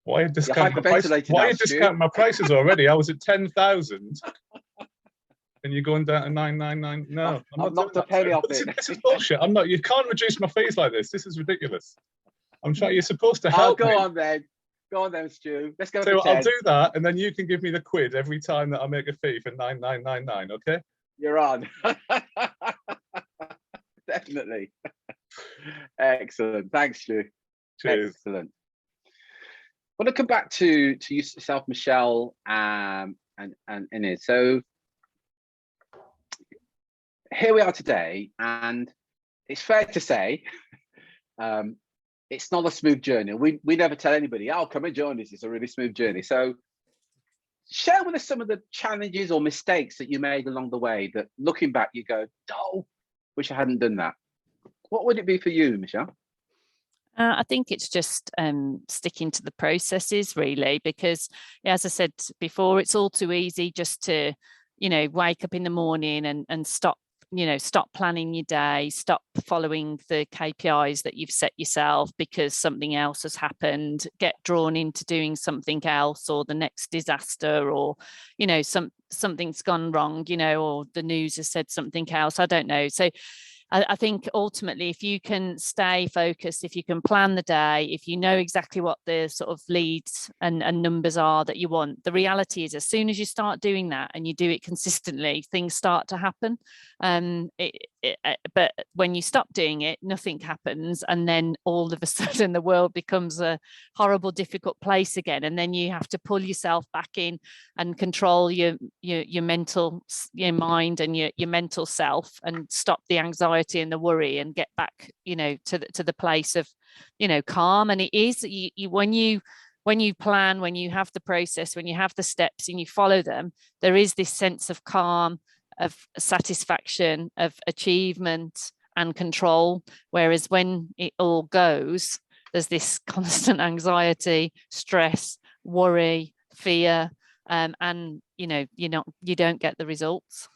Why are you discounting my prices already? I was at 10,000. And you're going down to 999. No, I'm not a penny off it. This is bullshit. I'm not. You can't reduce my fees like this. This is ridiculous. I'm trying. You're supposed to help. Go on then, Stu. Let's go. So I'll do that, and then you can give me the quid every time that I make a fee for 9,999. Okay? You're on. Definitely. Excellent. Thanks, Stu. Cheers. Excellent. I want to come back to yourself, Michelle, and Inez. So here we are today, and it's fair to say it's not a smooth journey. We never tell anybody, "Oh, come and join us. It's a really smooth journey." So share with us some of the challenges or mistakes that you made along the way that, looking back, you go, "Oh, wish I hadn't done that." What would it be for you, Michelle? I think it's just sticking to the processes, really, because as I said before, it's all too easy just to, wake up in the morning and stop planning your day, stop following the KPIs that you've set yourself because something else has happened, get drawn into doing something else or the next disaster, or, something's gone wrong, or the news has said something else. I don't know. So I think ultimately, if you can stay focused, if you can plan the day, if you know exactly what the sort of leads and numbers are that you want, the reality is as soon as you start doing that and you do it consistently, things start to happen. But when you stop doing it, nothing happens. And then all of a sudden the world becomes a horrible, difficult place again. And then you have to pull yourself back in and control your mental, your mind and your mental self, and stop the anxiety and the worry, and get back, to the place of, calm. And it is when you plan, when you have the process, when you have the steps and you follow them, there is this sense of calm, of satisfaction, of achievement and control. Whereas when it all goes, there's this constant anxiety, stress, worry, fear, and you don't get the results.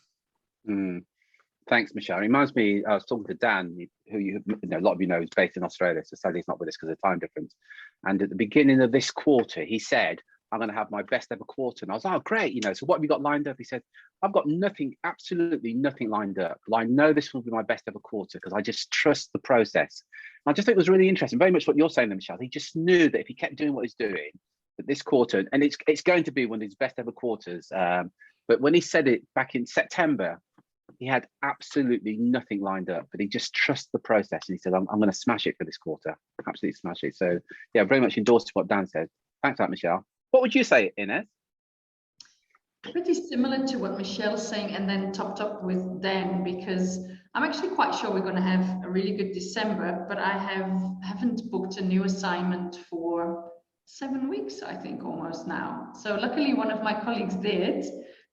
Thanks, Michelle. It reminds me, I was talking to Dan, who a lot of you know is based in Australia, so sadly he's not with us because of the time difference. And at the beginning of this quarter, he said, "I'm going to have my best ever quarter." And I was like, "Oh, great, so what have you got lined up?" He said, "I've got nothing, absolutely nothing lined up. But I know this will be my best ever quarter because I just trust the process." And I just think it was really interesting, very much what you're saying there, Michelle. He just knew that if he kept doing what he's doing, that this quarter, and it's going to be one of his best ever quarters. But when he said it back in September, he had absolutely nothing lined up, but he just trusts the process. And he said, I'm going to smash it for this quarter, absolutely smash it. So yeah, very much endorsed what Dan said. Thanks for that, Michelle. What would you say, Inez? Pretty similar to what Michelle's saying, and then topped up with Dan, because I'm actually quite sure we're going to have a really good December, but I haven't booked a new assignment for 7 weeks, I think, almost now. So luckily one of my colleagues did.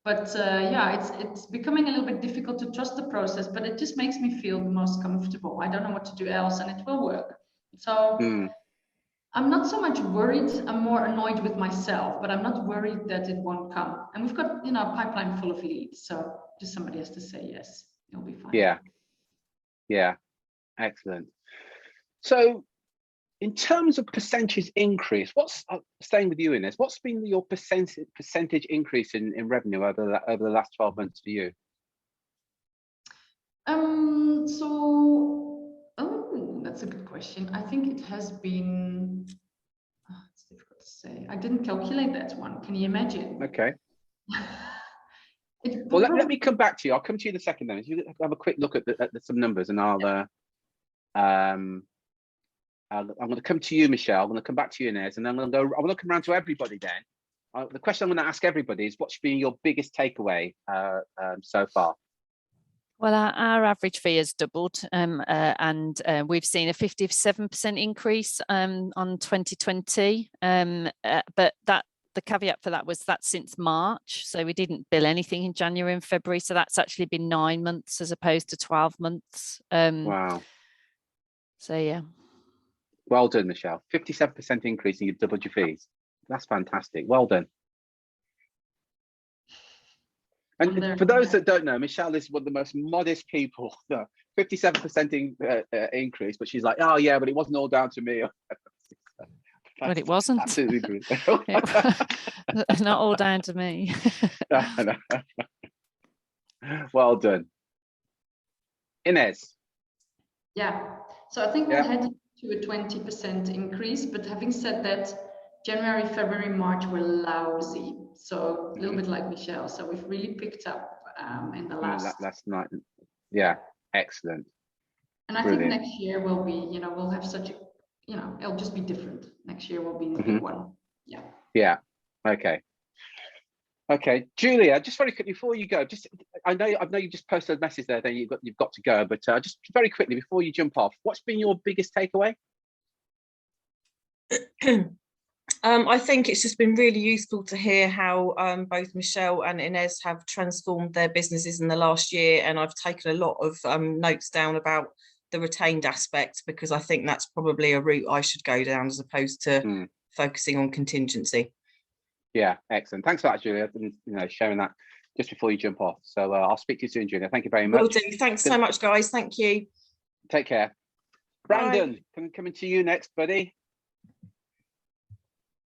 But yeah, it's becoming a little bit difficult to trust the process, but it just makes me feel the most comfortable. I don't know what to do else, and it will work. So I'm not so much worried. I'm more annoyed with myself, but I'm not worried that it won't come. And we've got, a pipeline full of leads. So just somebody has to say yes. It'll be fine. Yeah. Excellent. So in terms of percentage increase, what's staying with you, Inez? What's been your percentage increase in revenue over the last 12 months for you? That's a good question. I think it has been. It's difficult to say. I didn't calculate that one. Can you imagine? Okay. Well, let me come back to you. I'll come to you in a second then. If you have a quick look at some numbers, and I'm going to come to you, Michelle. I'm going to come back to you, Inez, and then I'm going to come around to everybody then. The question I'm going to ask everybody is, what's been your biggest takeaway so far? Well, our average fee has doubled, and we've seen a 57% increase on 2020. But the caveat for that was that since March, so we didn't bill anything in January and February. So that's actually been 9 months as opposed to 12 months. Wow. So yeah. Well done, Michelle. 57% increase and you've doubled your fees. That's fantastic. Well done. And for those that don't know, Michelle is one of the most modest people. 57% increase, but she's like, oh yeah, but it wasn't all down to me. But it wasn't. Absolutely. Not all down to me. No. Well done. Inez. Yeah, so I think we'll head to a 20% increase, but having said that, January, February, March were lousy. So a little bit like Michelle. So we've really picked up in the last night. Yeah, excellent. And I think next year will be, we'll have such a, it'll just be different. Next year will be the big one. Yeah. Yeah. Okay. Okay, Julia, just very quickly before you go, I know you just posted a message there, then you've got to go, but just very quickly before you jump off, what's been your biggest takeaway? I think it's just been really useful to hear how both Michelle and Inez have transformed their businesses in the last year, and I've taken a lot of notes down about the retained aspect, because I think that's probably a route I should go down as opposed to focusing on contingency. Yeah, excellent. Thanks for that, Julia, and sharing that just before you jump off. So I'll speak to you soon, Julia. Thank you very much. Will do. Thanks so much, guys. Thank you. Take care. Brandon, coming to you next, buddy.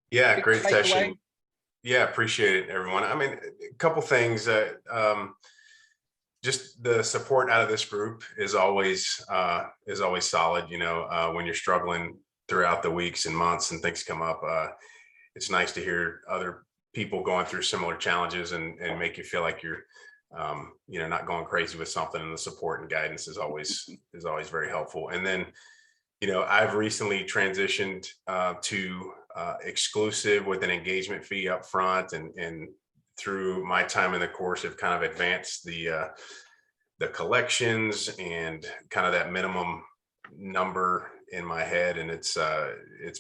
Yeah, great session. Yeah, appreciate it, everyone. I mean, a couple things. Just the support out of this group is always solid. When you're struggling throughout the weeks and months and things come up, it's nice to hear other people going through similar challenges and make you feel like you're not going crazy with something, and the support and guidance is always very helpful. And then I've recently transitioned to exclusive with an engagement fee up front, and through my time in the course have kind of advanced the collections and kind of that minimum number in my head, and it's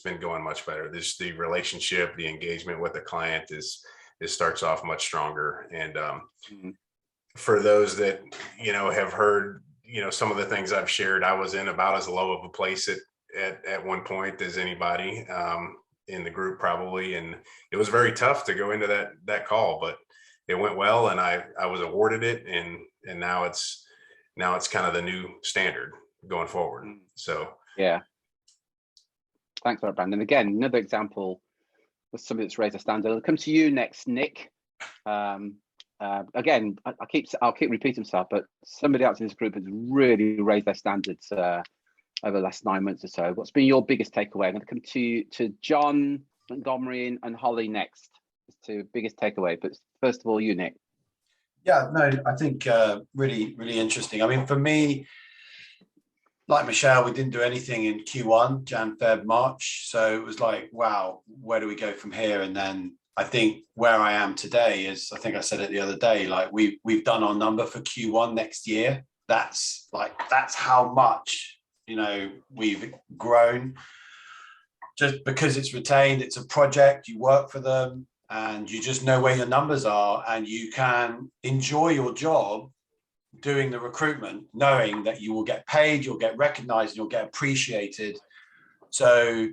been going much better. The relationship, the engagement with the client starts off much stronger. And for those that have heard some of the things I've shared, I was in about as low of a place at one point as anybody in the group probably, and it was very tough to go into that call, but it went well, and I was awarded it, and now it's kind of the new standard going forward. So yeah, thanks for that, Brandon. Again, another example of somebody that's raised a standard. I'll come to you next, Nick. Again, I'll keep repeating myself, but somebody else in this group has really raised their standards over the last 9 months or so. What's been your biggest takeaway? I'm going to come to John, Montgomery, and Holly next. To biggest takeaway, but first of all, you, Nick. Yeah, no, I think really, really interesting. I mean, for me, like Michelle, we didn't do anything in Q1, Jan, Feb, March. So it was like, wow, where do we go from here? And then I think where I am today is, I think I said it the other day, like we've done our number for Q1 next year. That's how much, we've grown. Just because it's retained, it's a project, you work for them, and you just know where your numbers are, and you can enjoy your job doing the recruitment, knowing that you will get paid, you'll get recognized, and you'll get appreciated. So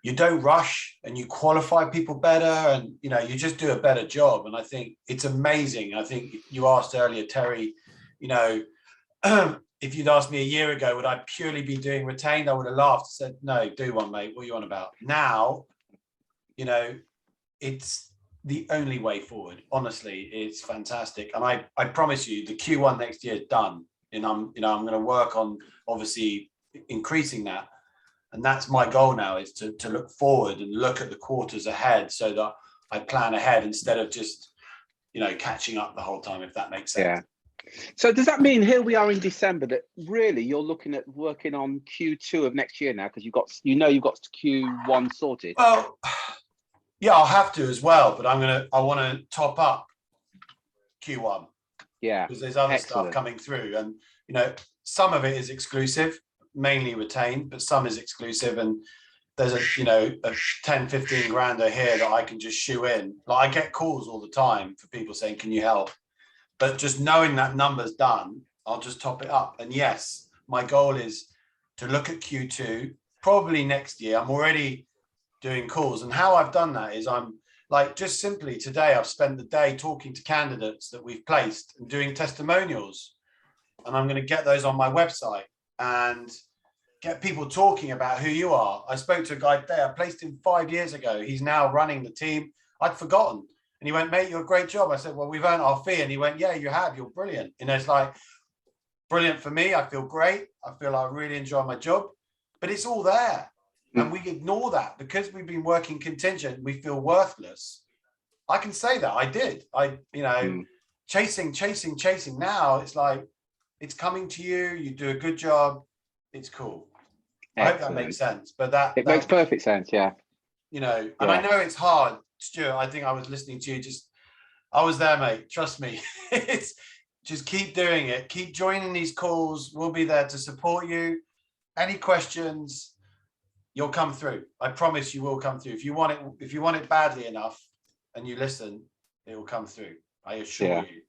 you don't rush, and you qualify people better, and you just do a better job. And I think it's amazing. I think you asked earlier, Terry, if you'd asked me a year ago, would I purely be doing retained? I would have laughed, said, no, do one, mate. What are you on about? Now, you know, it's the only way forward. Honestly, it's fantastic. And I promise you, the Q1 next year is done. And I'm going to work on obviously increasing that. And that's my goal now, is to look forward and look at the quarters ahead, so that I plan ahead instead of just, catching up the whole time, if that makes sense. Yeah. So does that mean here we are in December that really you're looking at working on Q2 of next year now, because you've got Q1 sorted? Well, yeah, I'll have to as well, but I want to top up Q1. Yeah. Because there's other stuff coming through, and some of it is exclusive, mainly retained, but some is exclusive, and there's a 10, 15 grand here that I can just shoe in. Like, I get calls all the time for people saying, can you help? But just knowing that number's done, I'll just top it up. And yes, my goal is to look at Q2, probably next year. I'm already doing calls. And how I've done that is I'm like, just simply today, I've spent the day talking to candidates that we've placed and doing testimonials. And I'm going to get those on my website and get people talking about who you are. I spoke to a guy there, I placed him 5 years ago. He's now running the team. I'd forgotten. And he went, mate, you're a great job. I said, well, we've earned our fee. And he went, yeah, you have. You're brilliant. It's like, brilliant for me. I feel great. I feel I really enjoy my job. But it's all there. And we ignore that because we've been working contingent. We feel worthless. I can say that. I did. Chasing. Now it's like, it's coming to you. You do a good job. It's cool. Excellent. I hope that makes sense. But that makes perfect sense. Yeah. And I know it's hard, Stuart. I think I was listening to you. I was there, mate. Trust me. It's just keep doing it. Keep joining these calls. We'll be there to support you. Any questions, you'll come through. I promise you will come through. If you want it badly enough and you listen, it will come through. I assure you.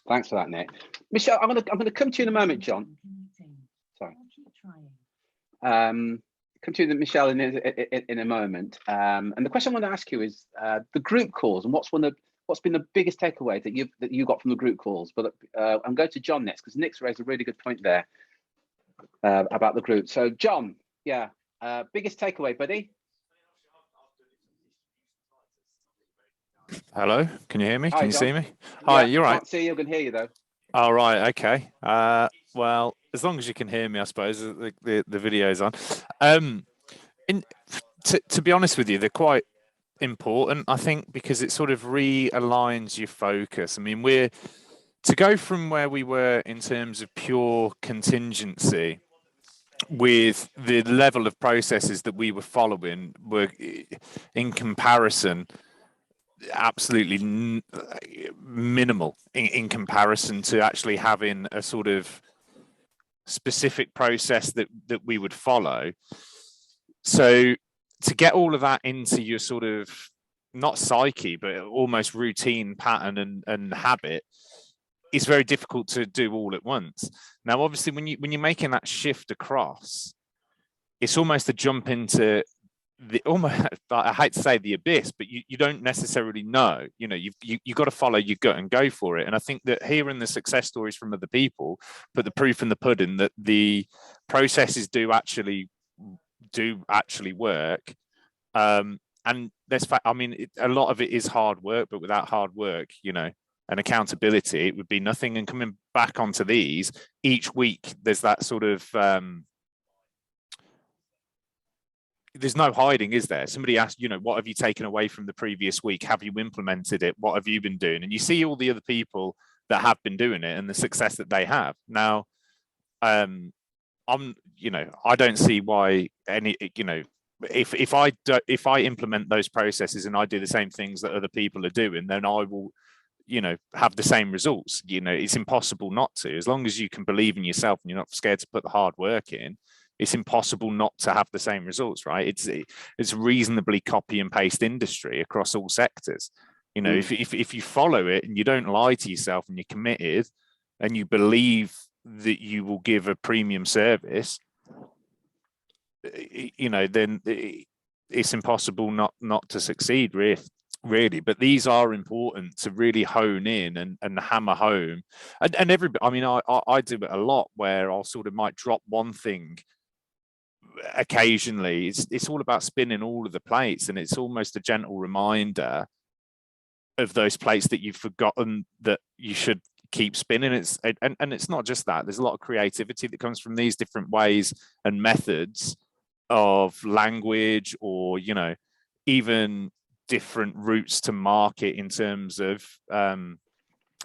Thanks for that, Nick. Michelle, I'm gonna come to you in a moment, John. Sorry. Come to you, Michelle, in a moment. And the question I want to ask you is the group calls, and what's been the biggest takeaway that you got from the group calls? But I'm going to John next, because Nick's raised a really good point there about the group. So John, biggest takeaway, buddy. Hello, can you hear me? Hi, can you John. See me? Hi, you're right. I can't see you, I can hear you though. All right, okay. Well, as long as you can hear me, I suppose the video's on. To be honest with you, they're quite important, I think, because it sort of realigns your focus. I mean, to go from where we were in terms of pure contingency with the level of processes that we were following were in comparison absolutely minimal in comparison to actually having a sort of specific process that we would follow. So to get all of that into your sort of not psyche but almost routine pattern and habit is very difficult to do all at once. Now obviously when you're making that shift across, it's almost a jump into I hate to say the abyss, but you don't necessarily know. You've got to follow your gut and go for it. And I think that hearing the success stories from other people put the proof in the pudding that the processes do actually work. And there's a lot of it is hard work, but without hard work, and accountability, it would be nothing. And coming back onto these each week, there's that sort of there's no hiding, is there? Somebody asked, what have you taken away from the previous week? Have you implemented it? What have you been doing? And you see all the other people that have been doing it and the success that they have. Now, I don't see why if I implement those processes and I do the same things that other people are doing, then I will, have the same results. It's impossible not to, as long as you can believe in yourself and you're not scared to put the hard work in. It's impossible not to have the same results, right? It's a reasonably copy and paste industry across all sectors. If you follow it and you don't lie to yourself and you're committed and you believe that you will give a premium service, then it's impossible not to succeed, really. really. But these are important to really hone in and hammer home. And everybody, I mean, I do it a lot where I'll sort of might drop one thing occasionally. It's all about spinning all of the plates, and it's almost a gentle reminder of those plates that you've forgotten that you should keep spinning. And it's not just that. There's a lot of creativity that comes from these different ways and methods of language, or even different routes to market in terms of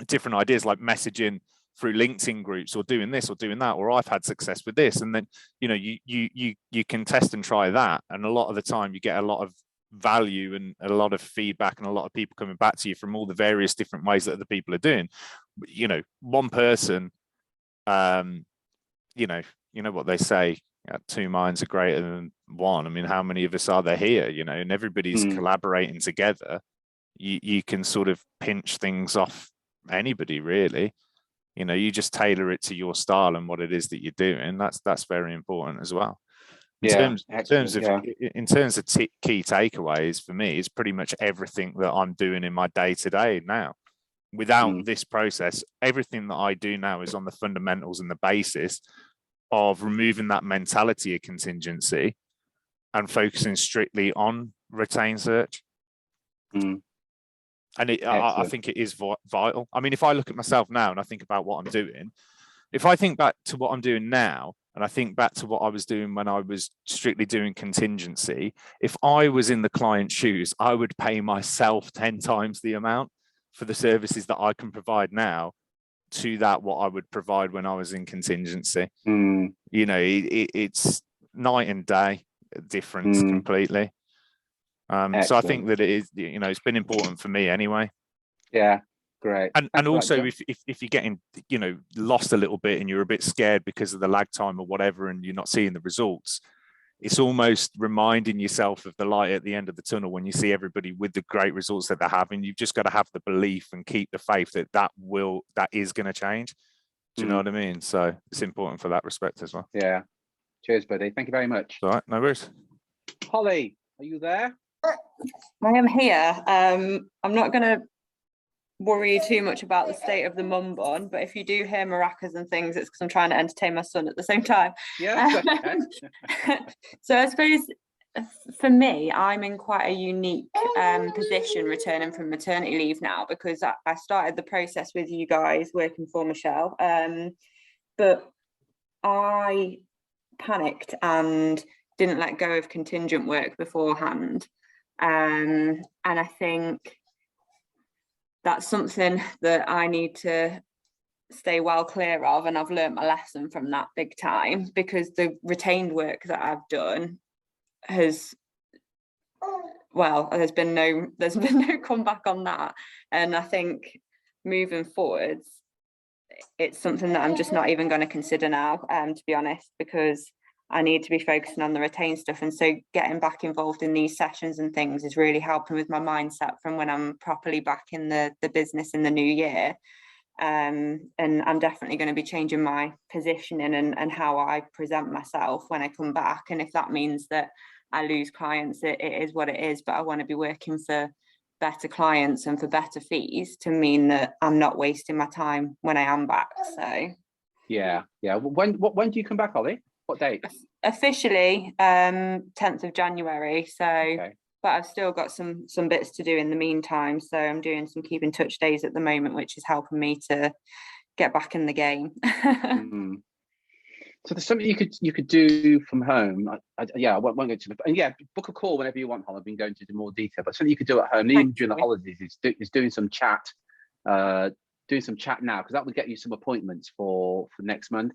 different ideas, like messaging through LinkedIn groups, or doing this or doing that, or I've had success with this. And then you can test and try that, and a lot of the time you get a lot of value and a lot of feedback and a lot of people coming back to you from all the various different ways that other people are doing. One person, what they say, two minds are greater than one. I mean, how many of us are there here, and everybody's collaborating together. You can sort of pinch things off anybody, really. You just tailor it to your style and what it is that you're doing. That's very important as well. In terms of key takeaways for me, is pretty much everything that I'm doing in my day-to-day now. Without this process, everything that I do now is on the fundamentals and the basis of removing that mentality of contingency and focusing strictly on retained search. And I think it is vital. I mean, if I look at myself now and I think about what I'm doing, if I think back to what I'm doing now, and I think back to what I was doing when I was strictly doing contingency, if I was in the client's shoes, I would pay myself 10 times the amount for the services that I can provide now to that what I would provide when I was in contingency. It's night and day difference completely. So I think that it is, it's been important for me anyway. Yeah. Great. And also, if you're getting, lost a little bit and you're a bit scared because of the lag time or whatever, and you're not seeing the results, it's almost reminding yourself of the light at the end of the tunnel when you see everybody with the great results that they're having. You've just got to have the belief and keep the faith that is going to change. Do you know what I mean? So it's important for that respect as well. Yeah. Cheers, buddy. Thank you very much. All right. No worries. Holly, are you there? I am here. I'm not going to worry you too much about the state of the mum bun, but if you do hear maracas and things, it's because I'm trying to entertain my son at the same time. Yeah. So I suppose for me, I'm in quite a unique position returning from maternity leave now, because I started the process with you guys working for Michelle, but I panicked and didn't let go of contingent work beforehand, and I think that's something that I need to stay well clear of, and I've learned my lesson from that big time, because the retained work that I've done there's been no comeback on that. And I think moving forwards, it's something that I'm just not even going to consider now, to be honest, because I need to be focusing on the retained stuff. And so getting back involved in these sessions and things is really helping with my mindset from when I'm properly back in the business in the new year. And I'm definitely going to be changing my positioning and how I present myself when I come back. And if that means that I lose clients, it is what it is. But I want to be working for better clients and for better fees to mean that I'm not wasting my time when I am back. So yeah. When do you come back, Holly? What date? Officially 10th of January. So okay. But I've still got some bits to do in the meantime. So I'm doing some keep in touch days at the moment, which is helping me to get back in the game. So there's something you could do from home. I won't go to book a call whenever you want, Holly. I've been going into more detail, but something you could do at home, even during the holidays, is doing some chat. Doing some chat now, because that would get you some appointments for next month.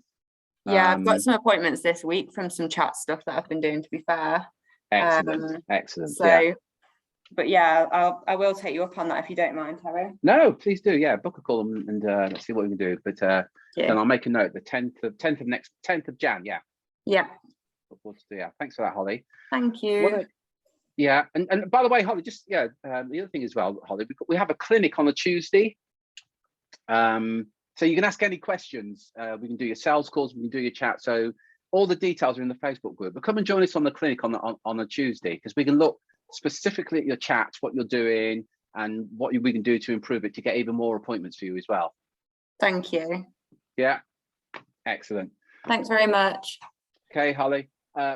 Yeah, I've got some appointments this week from some chat stuff that I've been doing, to be fair. Excellent. So, yeah. But yeah, I will take you up on that if you don't mind, Terry. No, please do. Yeah, book a call and let's see what we can do. But then I'll make a note. The 10th of Jan. Yeah. Yeah. Yeah. Thanks for that, Holly. Thank you. And by the way, Holly, the other thing as well, Holly, we have a clinic on a Tuesday. So you can ask any questions. We can do your sales calls, we can do your chat. So all the details are in the Facebook group. But come and join us on the clinic on a Tuesday, because we can look specifically at your chats, what you're doing, and what we can do to improve it to get even more appointments for you as well. Thank you. Yeah, excellent. Thanks very much. Okay, Holly.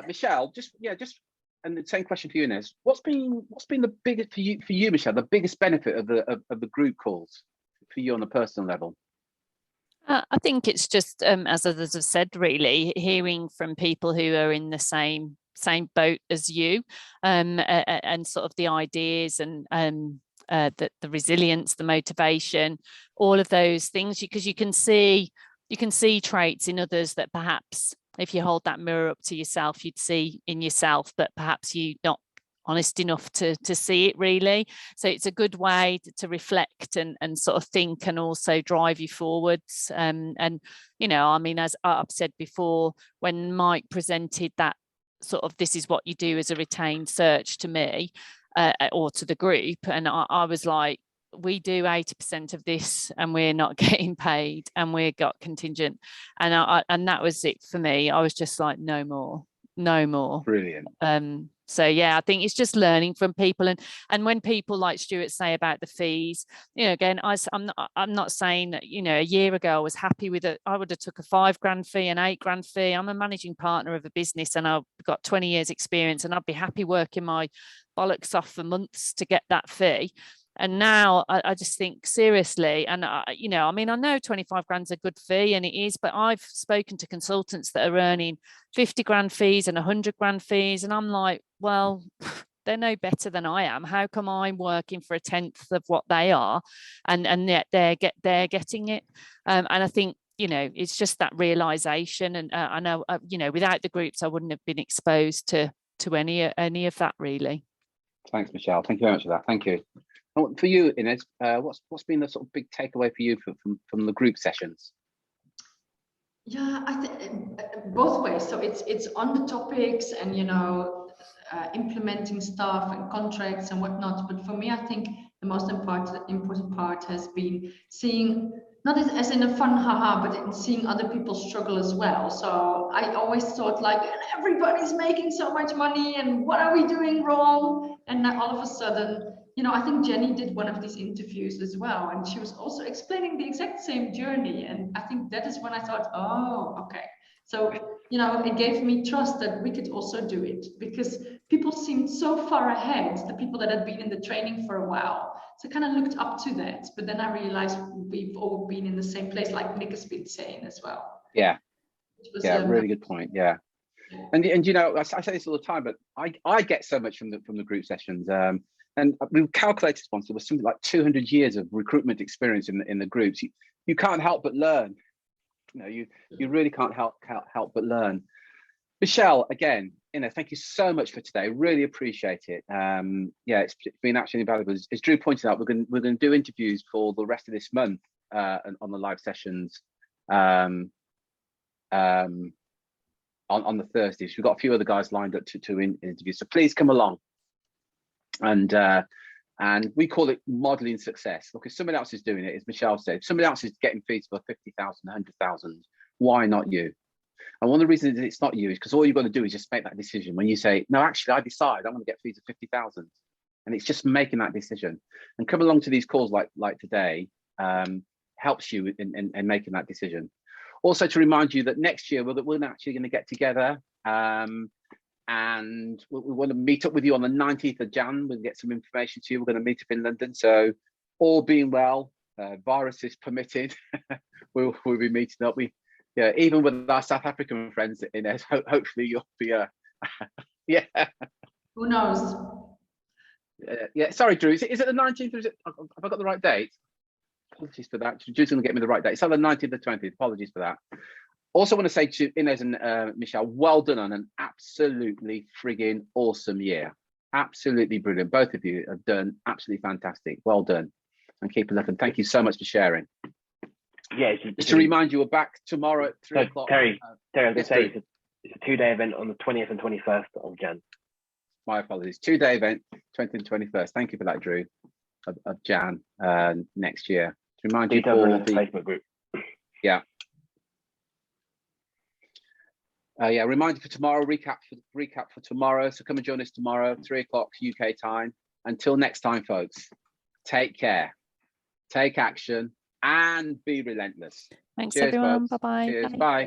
Michelle, and the same question for you, Inez. What's been the biggest for you, Michelle, the biggest benefit of the group calls for you on a personal level? I think it's just, as others have said, really hearing from people who are in the same boat as you, and sort of the ideas and the resilience, the motivation, all of those things, because you can see traits in others that perhaps if you hold that mirror up to yourself, you'd see in yourself, but perhaps you're not honest enough to see it really. So it's a good way to reflect and sort of think, and also drive you forwards. And you know, I mean, as I've said before, when Mike presented that sort of this is what you do as a retained search to me, or to the group, and I was like, we do 80% of this and we're not getting paid and we've got contingent, and that was it for me. I was just like, no more. Brilliant. So yeah, I think it's just learning from people, and when people like Stuart say about the fees, you know, again, I'm not saying that, you know, a year ago I was happy with it. I would have took a £5,000 fee, an £8,000 fee. I'm a managing partner of a business and I've got 20 years experience, and I'd be happy working my bollocks off for months to get that fee. And now I just think seriously, and you know, I mean, I know £25,000 is a good fee, and it is, but I've spoken to consultants that are earning £50,000 fees and £100,000 fees, and I'm like, well, they're no better than I am. How come I'm working for a tenth of what they are, and yet they're getting it? And I think, you know, it's just that realization. And I know, you know, without the groups, I wouldn't have been exposed to any of that really. Thanks, Michelle. Thank you very much for that. Thank you. For you, Inez, what's been the sort of big takeaway for you from the group sessions? Yeah, I think both ways. So it's on the topics and, you know, implementing stuff and contracts and whatnot. But for me, I think the most important part has been seeing, not as in a fun haha, but in seeing other people struggle as well. So I always thought like, everybody's making so much money and what are we doing wrong? And now all of a sudden, you know, I think Jenny did one of these interviews as well, and she was also explaining the exact same journey. And I think that is when I thought, oh, okay. So, you know, it gave me trust that we could also do it, because people seemed so far ahead, the people that had been in the training for a while. So I kind of looked up to that. But then I realized we've all been in the same place, like Nick has been saying as well. Yeah. Yeah, really good point. Yeah. And you know, I say this all the time, but I get so much from the group sessions. And we calculated once, there was something like 200 years of recruitment experience in the groups. You can't help but learn. You know, you really can't help but learn. Michelle, again, you know, thank you so much for today. Really appreciate it. Yeah, it's been absolutely valuable. As Drew pointed out, we're going to do interviews for the rest of this month on the live sessions on the Thursdays. We've got a few other guys lined up to interview, so please come along. And we call it modeling success. Look, if somebody else is doing it, as Michelle said, if somebody else is getting fees for 50,000, 100,000, why not you? And one of the reasons it's not you is because all you've got to do is just make that decision. When you say, no, actually, I decide I'm going to get fees of 50,000, and it's just making that decision. And come along to these calls like today helps you in making that decision. Also, to remind you that next year we're actually going to get together. And we want to meet up with you on the 19th of Jan. We'll get some information to you. We're going to meet up in London. So all being well, viruses permitted, we'll be meeting up. Yeah, even with our South African friends, Inez, hopefully you'll be, yeah. Who knows? Yeah, sorry, Drew. Is it the 19th? Or is it, have I got the right date? Apologies for that. Drew's going to get me the right date. It's either the 19th or 20th. Apologies for that. Also want to say to Inez and Michelle, well done on an absolutely frigging awesome year. Absolutely brilliant. Both of you have done absolutely fantastic. Well done. And keep it up. And thank you so much for sharing. Yeah. Just to remind you, we're back tomorrow at 3 o'clock. Terry, I was going to say it's a 2-day event on the 20th and 21st of Jan. My apologies. 2-day event, 20th and 21st. Thank you for that, Drew, of Jan next year. To remind you for the Facebook group. Yeah. Yeah, reminder for tomorrow, recap for tomorrow. So come and join us tomorrow, 3 o'clock UK time. Until next time, folks. take care, take action, and be relentless. Thanks, Cheers, everyone. folks. Bye-bye. Cheers. Bye. Bye.